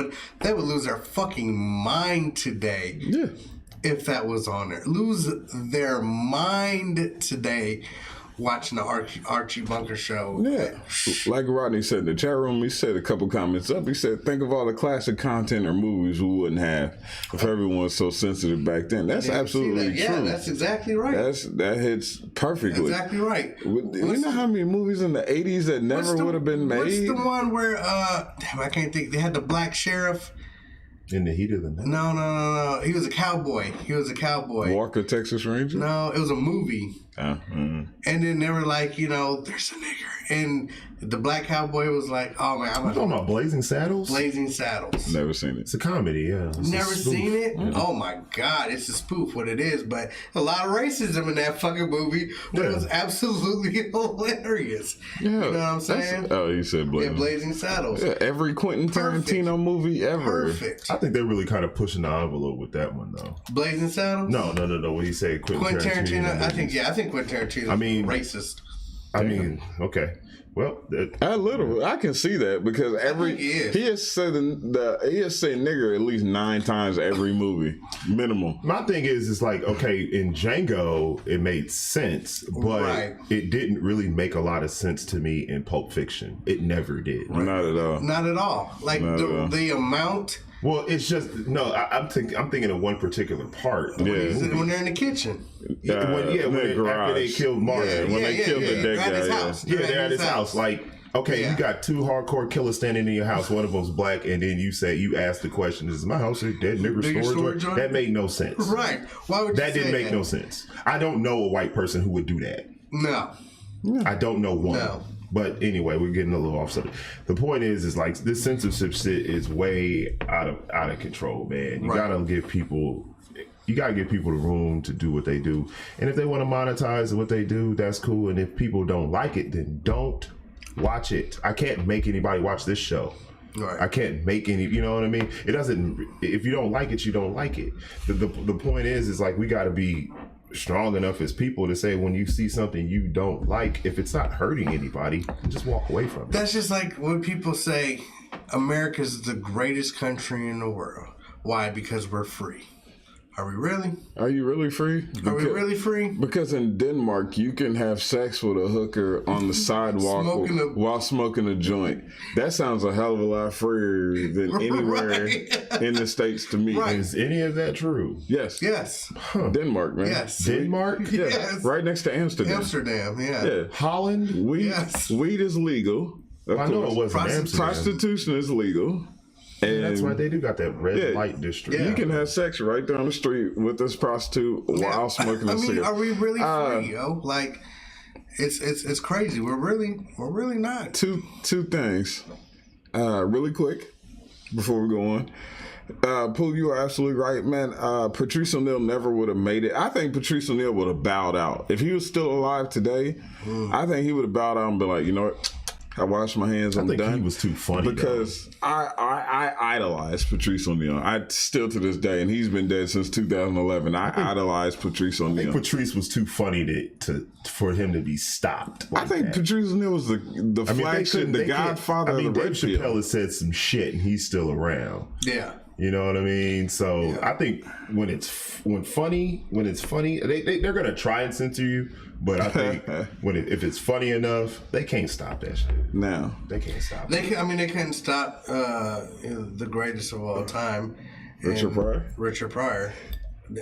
they would lose their fucking mind today. Yeah. If that was on there. Lose their mind today watching the Archie Bunker show. Yeah. Like Rodney said in the chat room, he said a couple comments up. He said, think of all the classic content or movies we wouldn't have if everyone was so sensitive back then. That's absolutely true. Yeah, that's exactly right. That hits perfectly. Exactly right. You know how many movies in the 80s that never would have been made? What's the one where, I can't think, they had the black sheriff. In the Heat of the Night? No. He was a cowboy. Walker, Texas Ranger? No, it was a movie. Mm-hmm. And then they were like, there's a nigger. And the black cowboy was like, oh, man. I'm talking about Blazing Saddles? Blazing Saddles. Never seen it. It's a comedy, yeah. Never seen it? Mm-hmm. Oh, my God. It's a spoof, what it is. But a lot of racism in that fucking movie. But it was absolutely hilarious. Yeah. You know what I'm saying? You said Blazing. Yeah, Blazing Saddles. Yeah, every Quentin Tarantino movie ever. Perfect. I think they're really kind of pushing the envelope with that one, though. Blazing Saddles? No. What he said, Quentin Tarantino. I think Quentin Tarantino is racist. Okay. Well, I can see that because he has said nigger at least 9 times every movie, minimum. My thing is, it's like, okay, in Django it made sense, but it didn't really make a lot of sense to me in Pulp Fiction. It never did. Not at all. Not at all. Like the amount. Well, it's just I'm thinking of one particular part. When they're in the kitchen. After they killed Martin, when they killed the dead guy. They're at his house. Like, okay, you got 2 hardcore killers standing in your house. One of them's black, and then you ask the question: "Is my house a dead nigger storage joint?" That made no sense. Right? Why would you that didn't make no sense? I don't know a white person who would do that. No. I don't know one. No. But anyway, we're getting a little off subject. The point is like this censorship shit is way out of control, man. You gotta give people the room to do what they do, and if they want to monetize what they do, that's cool. And if people don't like it, then don't watch it. I can't make anybody watch this show. Right. I can't make any. You know what I mean? It doesn't. If you don't like it, you don't like it. The point is like we got to be strong enough as people to say when you see something you don't like, if it's not hurting anybody, just walk away from it. That's just like when people say America's the greatest country in the world. Why? Because we're free. Are we really? Are you really free? Are we really free? Because in Denmark, you can have sex with a hooker on the sidewalk while smoking a joint. That sounds a hell of a lot freer than anywhere in the States to me. Right. Is any of that true? Yes. Yes. Huh. Denmark, man. Yes. Denmark? Yeah. Yes. Right next to Amsterdam. Amsterdam, yeah. Holland? Weed is legal. I know it wasn't Amsterdam. Prostitution is legal. And that's why they do got that red light district. You can have sex right down the street with this prostitute while smoking a cigarette. Are we really free, yo? Like, it's crazy. We're really not. Two things, really quick, before we go on. Pooh, you are absolutely right, man. Patrice O'Neal never would have made it. I think Patrice O'Neal would have bowed out if he was still alive today. I think he would have bowed out and been like, you know what? I washed my hands. I'm done. He was too funny because I idolize Patrice O'Neal. I still to this day, and he's been dead since 2011. I idolize Patrice O'Neal. I think Patrice was too funny for him to be stopped. Like I think Patrice O'Neal was the flagship, the godfather of the Dave Chappelle has said some shit, and he's still around. Yeah. You know what I mean? So I think when it's funny, they're gonna try and censor you. But I think if it's funny enough, they can't stop that shit. No, they can't stop. They couldn't stop the greatest of all time, Richard Pryor.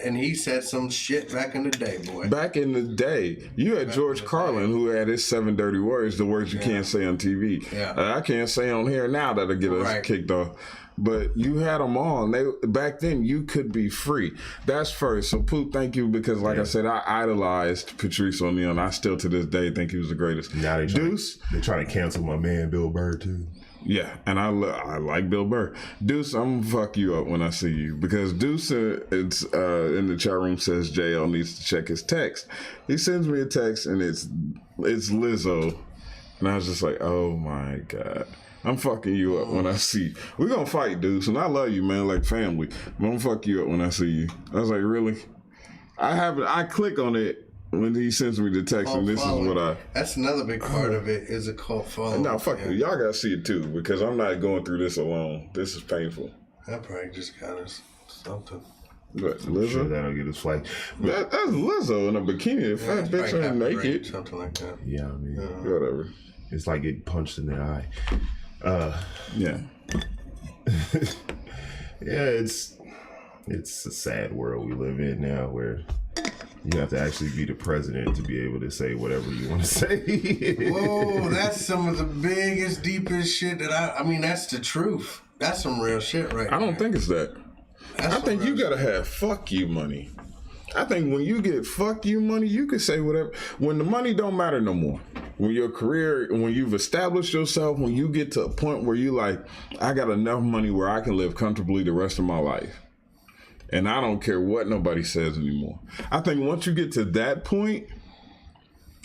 And he said some shit back in the day, boy. Back in the day, you had George Carlin who had his 7 dirty words, the words you can't say on TV. Yeah. I can't say on here now that'll get us kicked off. But you had them all, and back then you could be free. That's first. So Poop, thank you, because like I said, I idolized Patrice O'Neal, and I still to this day think he was the greatest. Now they trying to cancel my man Bill Burr too. Yeah, and I like Bill Burr. Deuce, I'm gonna fuck you up when I see you, because Deuce it's in the chat room says JL needs to check his text. He sends me a text and it's Lizzo, and I was just like, oh my god, I'm fucking you up when I see you. We're gonna fight, Deuce, and I love you, man, like family. I'm gonna fuck you up when I see you. I was like, really? I click on it when he sends me the text, and this is what That's another big part of it, is a cult following. No, fuck you. Y'all gotta see it too, because I'm not going through this alone. This is painful. That probably just got us something. What, Lizzo? Sure, that'll get us flagged. That's Lizzo in a bikini. If that bitch ain't naked. Something like that. Yeah, I mean, whatever. It's like getting punched in the eye. Yeah. Yeah, it's a sad world we live in now, where you have to actually be the president to be able to say whatever you want to say. Whoa, that's some of the biggest, deepest shit that I mean, that's the truth. That's some real shit right I don't think it's that. I think you gotta have fuck you money. I think when you get fuck you money, you can say whatever. When the money don't matter no more. When your career, when you've established yourself, when you get to a point where you like, I got enough money where I can live comfortably the rest of my life. And I don't care what nobody says anymore. I think once you get to that point,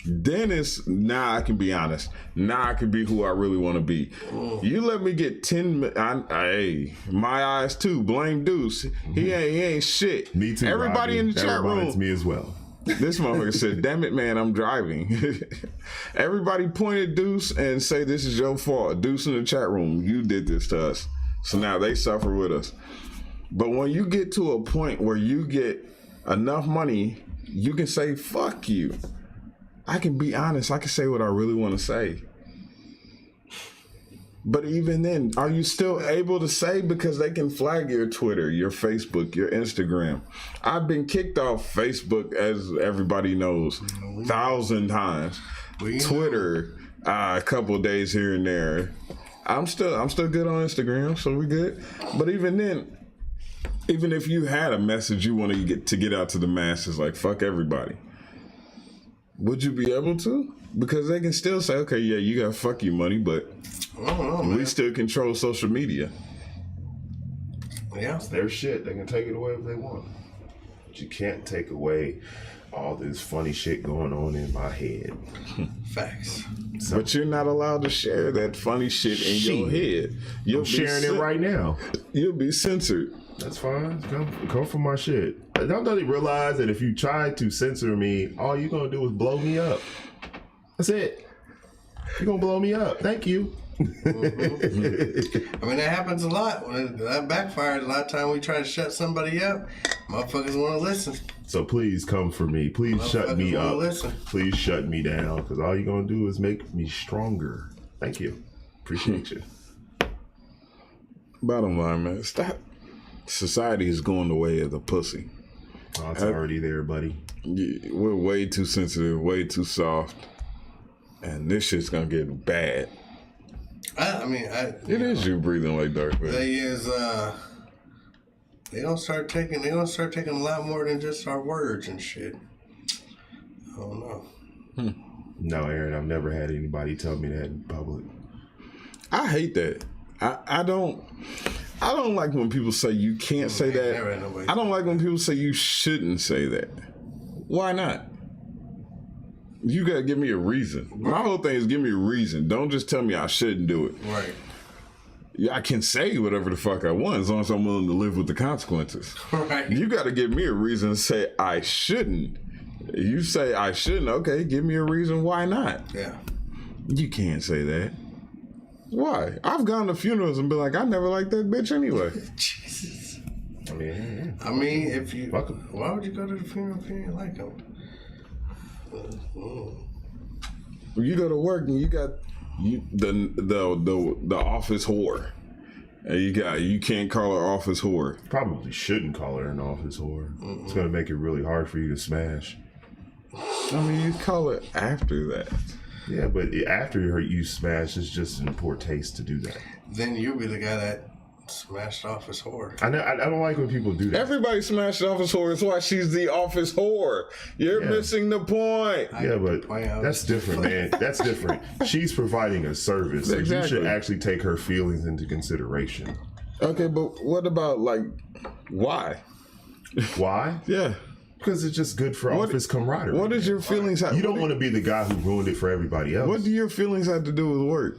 then it's, now I can be honest. Now I can be who I really want to be. You let me get 10, hey, my eyes too, blame Deuce. He ain't shit. Me too, Everybody Robbie. in the That chat reminds room. me as well. This motherfucker said, damn it, man, I'm driving. Everybody point at Deuce and say this is your fault. Deuce in the chat room, you did this to us. So now they suffer with us. But when you get to a point where you get enough money, you can say, fuck you. I can be honest. I can say what I really want to say. But even then, are you still able to say? Because they can flag your Twitter, your Facebook, your Instagram. I've been kicked off Facebook, as everybody knows, 1,000 times. Twitter, a couple of days here and there. I'm still good on Instagram, so we good. But even then, even if you had a message you want to get out to the masses, like fuck everybody, would you be able to? Because they can still say, okay, yeah, you got fuck you money, but we still control social media. Yeah, it's their shit. They can take it away if they want. But you can't take away all this funny shit going on in my head. Facts. But you're not allowed to share that funny shit in your head. I'm sharing it right now. You'll be censored. That's fine. Come from my shit. Don't they realize that if you try to censor me, all you're going to do is blow me up. That's it. You're going to blow me up. Thank you. I mean, that happens a lot. When that backfires, a lot of time we try to shut somebody up, motherfuckers want to listen. So please come for me. Please shut me up. Listen. Please shut me down, because all you're going to do is make me stronger. Thank you. Appreciate you. Bottom line, man, stop. Society is going the way of the pussy. Oh, it's already there, buddy. We're way too sensitive, way too soft, and this shit's gonna get bad. It is you breathing like Darth Vader. They gonna start taking a lot more than just our words and shit. I don't know. No, Aaron, I've never had anybody tell me that in public. I hate that. I don't like when people say you can't say that. I don't like when people say you shouldn't say that. Why not? You gotta give me a reason. My whole thing is give me a reason. Don't just tell me I shouldn't do it. Right. Yeah, I can say whatever the fuck I want as long as I'm willing to live with the consequences. Right. You gotta give me a reason to say I shouldn't. You say I shouldn't, okay, give me a reason why not. Yeah. You can't say that. Why? I've gone to funerals and been like, I never liked that bitch anyway. Jesus. I mean, if you, why would you go to the funeral if you didn't like him? You go to work and you got the office whore, And you can't call her office whore. Probably shouldn't call her an office whore. It's gonna make it really hard for you to smash. I mean, you call it after that. Yeah, but after you smash, it's just in poor taste to do that. Then you'll be the guy that smashed off his whore. I don't like when people do that. Everybody smashed office whore. That's why she's the office whore. You're missing the point. Yeah, but that's different, man. That's different. She's providing a service. So Exactly. You should actually take her feelings into consideration. Okay, but what about, like, why? Why? Yeah. Because it's just good for office camaraderie. What is your feelings? You don't want to be the guy who ruined it for everybody else. What do your feelings have to do with work?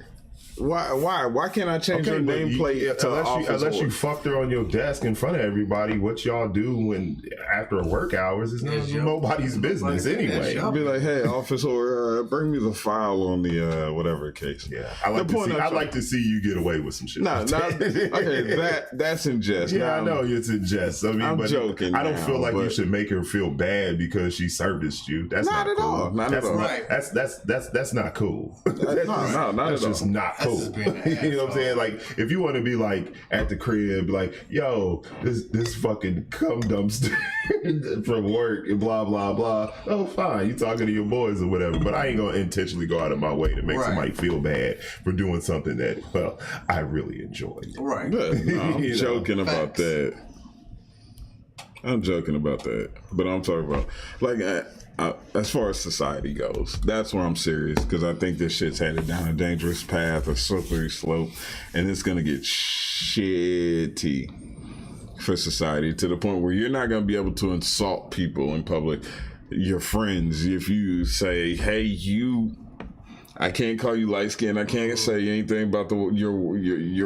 Why can't I change your but nameplate to unless you whore? fucked her on your desk in front of everybody? What y'all do when after work hours is nobody's business anyway. I'll be like, hey, office whore, bring me the file on the whatever case. Yeah, I'd like to see you get away with some shit. Okay, that's in jest. Yeah, I know it's in jest. I mean, I'm but joking. I don't feel like you should make her feel bad because she serviced you. That's not at cool. all. Not at all. Right. That's not cool. No, not That's at just all. not cool. Just being an You know what I'm saying? Like, if you want to be like at the crib, like, yo, this fucking cum dumpster from work and blah blah blah. Oh, fine, you talking to your boys or whatever. But I ain't gonna intentionally go out of my way to make somebody feel bad for doing something that, well, I really enjoyed. Right. No, I'm You know, joking about facts. that. I'm joking about that, but I'm talking about like as far as society goes. That's where I'm serious because I think this shit's headed down a dangerous path, a slippery slope, and it's gonna get shitty for society to the point where you're not gonna be able to insult people in public, your friends, if you say, "Hey, you." I can't call you light skinned. I can't say anything about your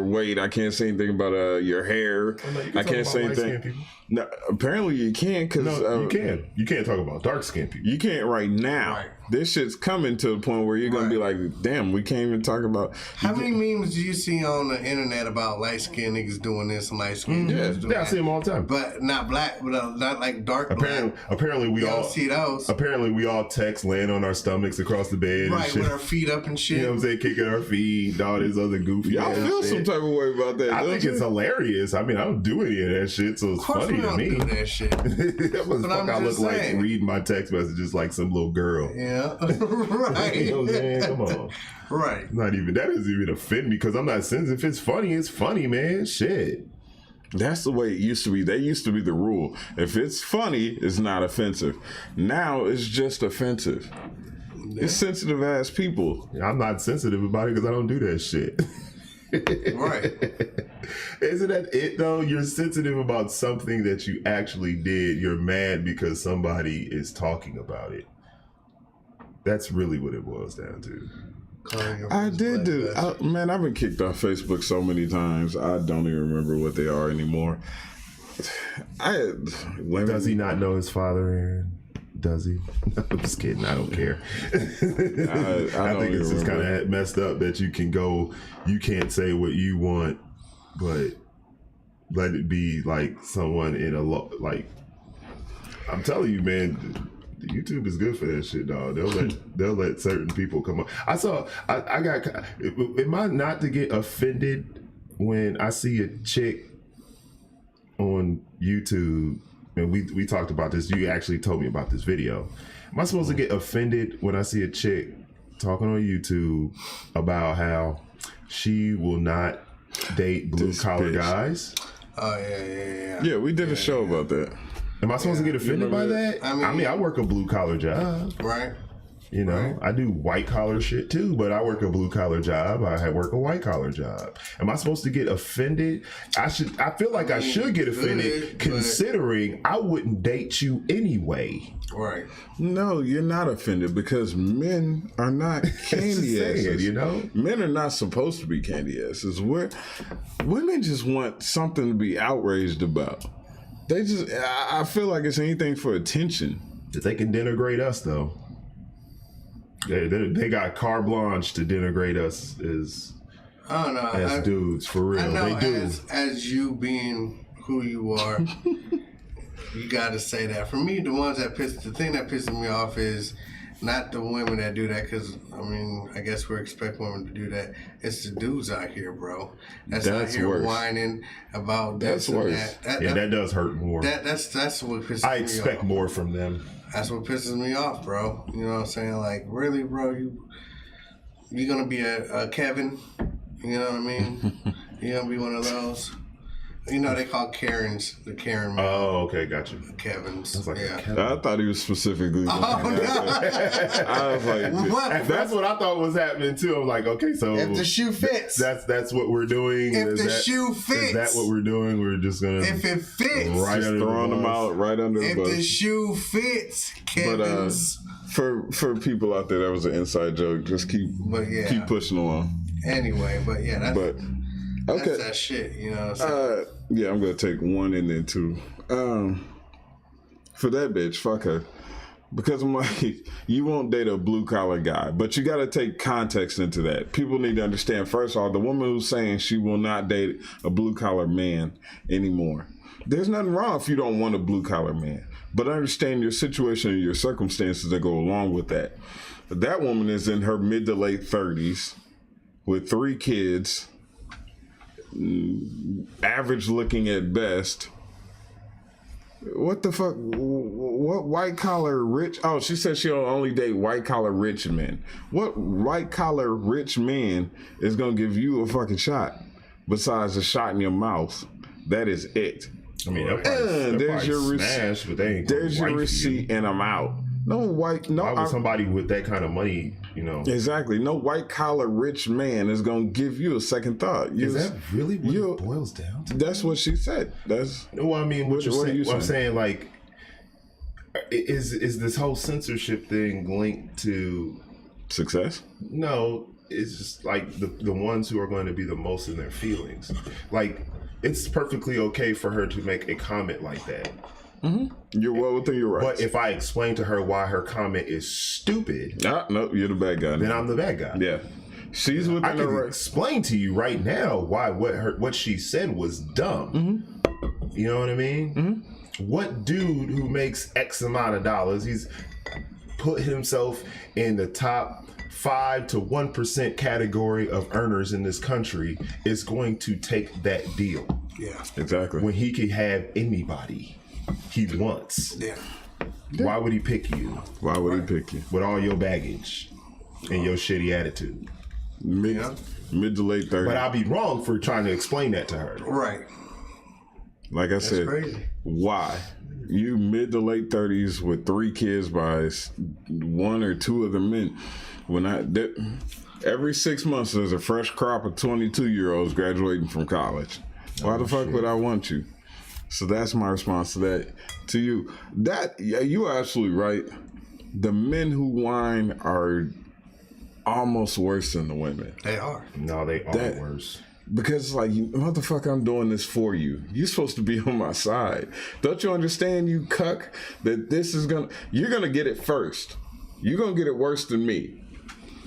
weight. I can't say anything about your hair. I can't say anything. No, apparently you can because you can. You can't talk about dark skinned people. You can't right now. Right. This shit's coming to the point where you're gonna be like, damn, we can't even talk about. How many memes do you see on the internet about light skinned niggas doing this and light skinned niggas doing Yeah, I that? see them all the time. But not black, but not like dark black. Apparently we You all don't see those. Apparently we all text laying on our stomachs across the bed and Right, shit. with our feet up and shit. You know what I'm saying? Kicking our feet, all this other goofy. Y'all ass feel shit. some type of way about that? I don't think you? it's hilarious. I mean, I don't do any of that shit, so it's Of course funny we to don't me. do that shit. That was But fuck I'm I look just like saying. reading my text messages like some little girl. Yeah. Right. You know what I'm saying? Come on. Right. Not even that doesn't even offend me because I'm not sensitive. If it's funny, man. Shit. That's the way it used to be. That used to be the rule. If it's funny, it's not offensive. Now it's just offensive. It's sensitive ass people. I'm not sensitive about it because I don't do that shit. Right. Isn't that it though? You're sensitive about something that you actually did. You're mad because somebody is talking about it. That's really what it boils down to. I did do. Man, I've been kicked off Facebook so many times. I don't even remember what they are anymore. Does he not know his father, Aaron? Does he? I'm just kidding. I don't care. I think it's just kind of messed up that you can't say what you want, but let it be like someone in a like. I'm telling you, man. YouTube is good for that shit, dog. They'll let certain people come up. I got. Am I not to get offended when I see a chick on YouTube? And we talked about this. You actually told me about this video. Am I supposed to get offended when I see a chick talking on YouTube about how she will not date blue collar guys? Oh yeah. Yeah, we did a show about that. Am I supposed to get offended by that? I mean, I work a blue collar job. Right. You know, Right. I do white collar shit too, but I work a blue collar job. I work a white collar job. Am I supposed to get offended? I feel like I should get offended considering I wouldn't date you anyway. Right. No, you're not offended because men are not candy asses. You know, men are not supposed to be candy asses. Women just want something to be outraged about. I feel like it's anything for attention. that they can denigrate us though. They got carte blanche to denigrate us as I don't know. dudes for real. I know they do. as you being who you are, you got to say that. For me, the thing that pisses me off is not the women that do that, because I mean, I guess we expect women to do that. It's the dudes out here, bro. That's out here worse. whining about this That's and worse. that. That does hurt more. That's what pisses me off. I expect more from them. That's what pisses me off, bro. You know what I'm saying? Like, really, bro? You gonna be a Kevin? You know what I mean? You gonna be one of those? You know they call Karens the Karen. Oh, okay, gotcha. Kevin's. Like yeah. I thought he was specifically. Oh no! I was like, What? That's what I thought was happening too. I'm like, okay, so If the shoe fits. that's what we're doing. If the shoe fits. Is that what we're doing? We're just gonna. If it fits. Right just under throwing them out right under the If bus. the shoe fits, Kevin's. For people out there, that was an inside joke. Just keep pushing along. Anyway, but yeah, that's okay. that shit. You know what I'm saying? Yeah, I'm gonna take one and then two. For that bitch, fuck her. Because I'm like, you won't date a blue collar guy, but you got to take context into that. People need to understand. First of all, the woman who's saying she will not date a blue collar man anymore. There's nothing wrong if you don't want a blue collar man, but understand your situation and your circumstances that go along with that. But that woman is in her mid to late 30s with 3 kids, average looking at best. What the fuck? What white collar rich? Oh, she said she'll only date white collar rich men. What white collar rich man is gonna give you a fucking shot besides a shot in your mouth? That is it. I mean, there's your receipt. There's your receipt, and I'm out. No white. No. Why would somebody with that kind of money, you know? Exactly. No white collar rich man is gonna give you a second thought. Is that really what it boils down to? That's what she said. That's. Well, I mean, what I'm saying, like, is this whole censorship thing linked to success? No, it's just like the ones who are going to be the most in their feelings. Like, it's perfectly okay for her to make a comment like that. Mm-hmm. You're well within your rights. But if I explain to her why her comment is stupid, no, you're the bad guy. Then I'm the bad guy. Yeah, she's within her rights. Explain to you right now why what she said was dumb. Mm-hmm. You know what I mean? Mm-hmm. What dude who makes X amount of dollars, he's put himself in the top 5 to 1% category of earners in this country, is going to take that deal. Yeah, exactly. When he could have anybody he wants. Yeah. Why would he pick you? Why would he pick you? With all your baggage and your shitty attitude. Mid to late 30s. But I'll be wrong for trying to explain that to her. Right. Like I said, crazy. Why? You mid to late 30s with 3 kids by 1 or 2 of the men. Every 6 months there's a fresh crop of 22-year-olds graduating from college. Why the fuck would I want you? So that's my response to that. To you, you are absolutely right. The men who whine are almost worse than the women. They are. No, they are worse. Because it's like, motherfucker, I'm doing this for you. You're supposed to be on my side. Don't you understand, you cuck, that you're gonna get it first. You're gonna get it worse than me.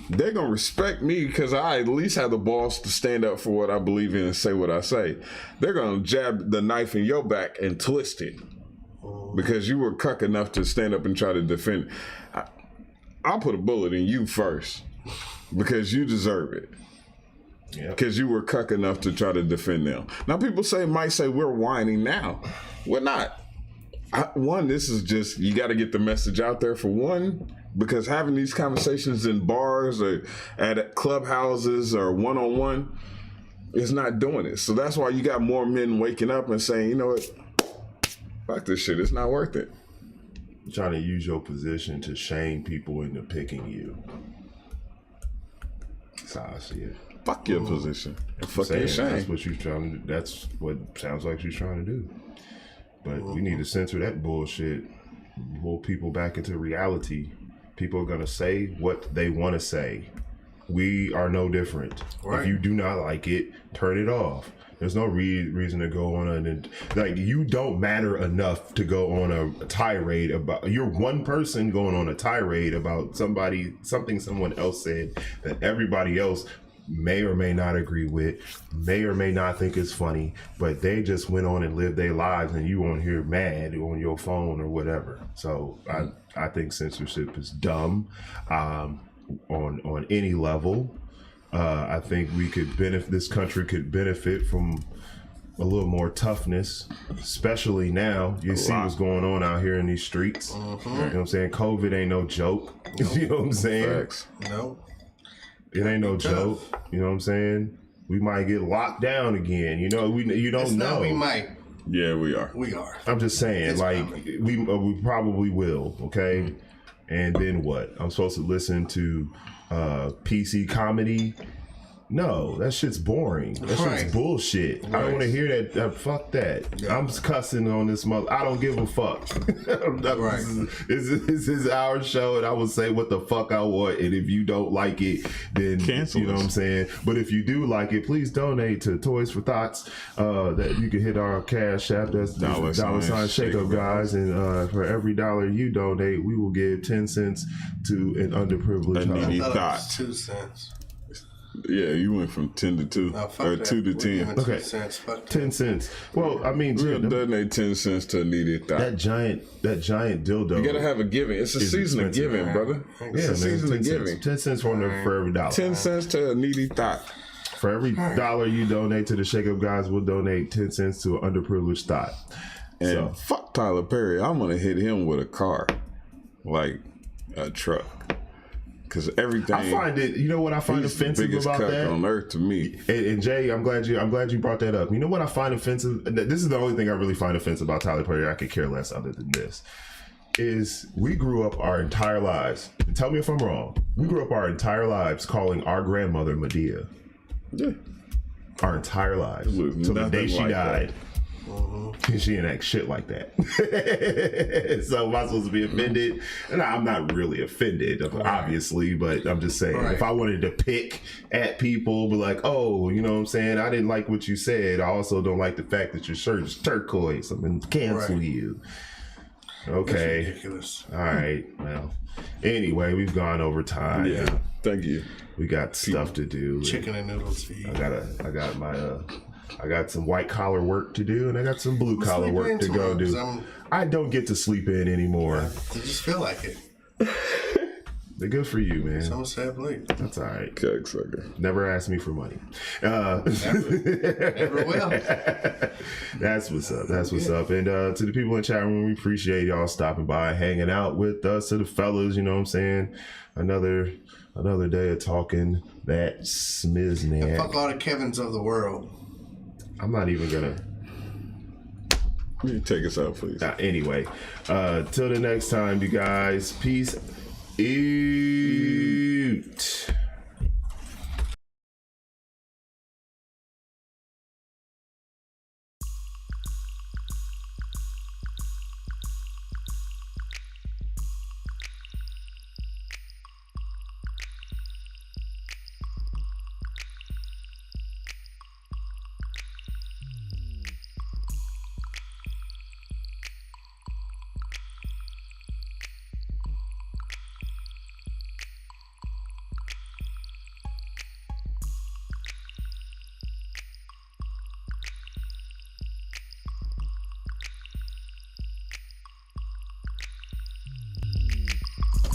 They're gonna respect me because I at least have the balls to stand up for what I believe in and say what I say. They're gonna jab the knife in your back and twist it because you were cuck enough to stand up and try to defend. I'll put a bullet in you first because you deserve it. Because you were cuck enough to try to defend them. Now people might say we're whining now. We're not. This is just, you got to get the message out there for one. Because having these conversations in bars or at clubhouses or one-on-one is not doing it. So that's why you got more men waking up and saying, you know what, fuck this shit, it's not worth it. You're trying to use your position to shame people into picking you. That's how I see it. Fuck your position. Fuck your shame. That's what that's what sounds like she's trying to do. But we need to censor that bullshit. Pull people back into reality. People are going to say what they want to say. We are no different. Right. If you do not like it, turn it off. There's no reason to go on you don't matter enough to go on a tirade about, you're one person going on a tirade about something someone else said that everybody else may or may not agree with, may or may not think it's funny, but they just went on and lived their lives, and you on here mad on your phone or whatever. So I think censorship is dumb on any level. I think this country could benefit from a little more toughness, especially now. You see what's going on out here in these streets. You know what I'm saying? COVID ain't no joke. You know what I'm saying? Facts. No. It ain't no joke. You know what I'm saying? We might get locked down again. You know, you don't know. We might. Yeah, we are. We are. I'm just saying, It's like, coming. we probably will, okay? And then what? I'm supposed to listen to PC comedy? No, that shit's boring. That shit's bullshit. I don't want to hear that. Fuck that. Yeah. I'm just cussing on this mother. I don't give a fuck. Right. This is our show, and I will say what the fuck I want. And if you don't like it, then Cancel you know us. what I'm saying. But if you do like it, please donate to Toys for Thoughts. That you can hit our cash app. That's $sign Shake Up Guys, and for every $1 you donate, we will give 10 cents to an underprivileged A needy child. I thought it was thought. 2 cents. Yeah, you went from 10 to 2 No, fuck or that. 2 to We're 10. giving Okay. 2 cents. Fuck 10 cents. Well, I mean, We'll shit, donate 10 cents to a needy thought. that giant dildo. You gotta have a giving. It's a It's season of expensive, giving, man. brother. yeah, It's a man, season 10 of cents. giving. 10 cents for every $1. 10 cents to a needy thought. For every $1 you donate to the Shake Up Guys, we'll donate 10 cents to an underprivileged thought. And So, fuck Tyler Perry. I'm gonna hit him with a car, like a truck, because everything. I find it. You know what I find he's the offensive biggest about cuck that? on earth to me. And Jay, I'm glad you brought that up. You know what I find offensive? This is the only thing I really find offensive about Tyler Perry. I could care less other than this. Is we grew up our entire lives. And tell me if I'm wrong. We grew up our entire lives calling our grandmother Medea. Yeah. Our entire lives Look, till the day nothing she like died. She didn't act shit like that. So am I supposed to be offended? And I'm not really offended, obviously, but I'm just saying, if I wanted to pick at people, be like, oh, you know what I'm saying? I didn't like what you said. I also don't like the fact that your shirt is turquoise. I'm going to cancel you. Okay. That's ridiculous. All right. Well, anyway, we've gone over time. Yeah. Thank you. We got stuff to do. Chicken and noodles feed. I got some white collar work to do, and I got some blue collar sleep work in to go tomorrow, 'cause do. I don't get to sleep in anymore. I just feel like it. They're good for you, man. Someone said late. That's all right. Cocksucker. Never ask me for money. Never will. That's what's up. That's what's up. And to the people in the chat room, we appreciate y'all stopping by, hanging out with us. To the fellas, you know what I'm saying? Another day of talking that And smiznack. fuck all the Kevins of the world. I'm not even gonna. Will you take us out, please? Anyway, till the next time, you guys. Peace out.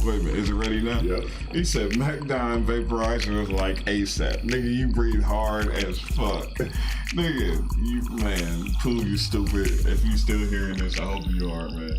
Wait a minute, is it ready now? Yep. He said Mac Don vaporizer was like ASAP. Nigga, you breathe hard as fuck. Nigga, you, man, cool, you stupid. If you still hearing this, I hope you are, man.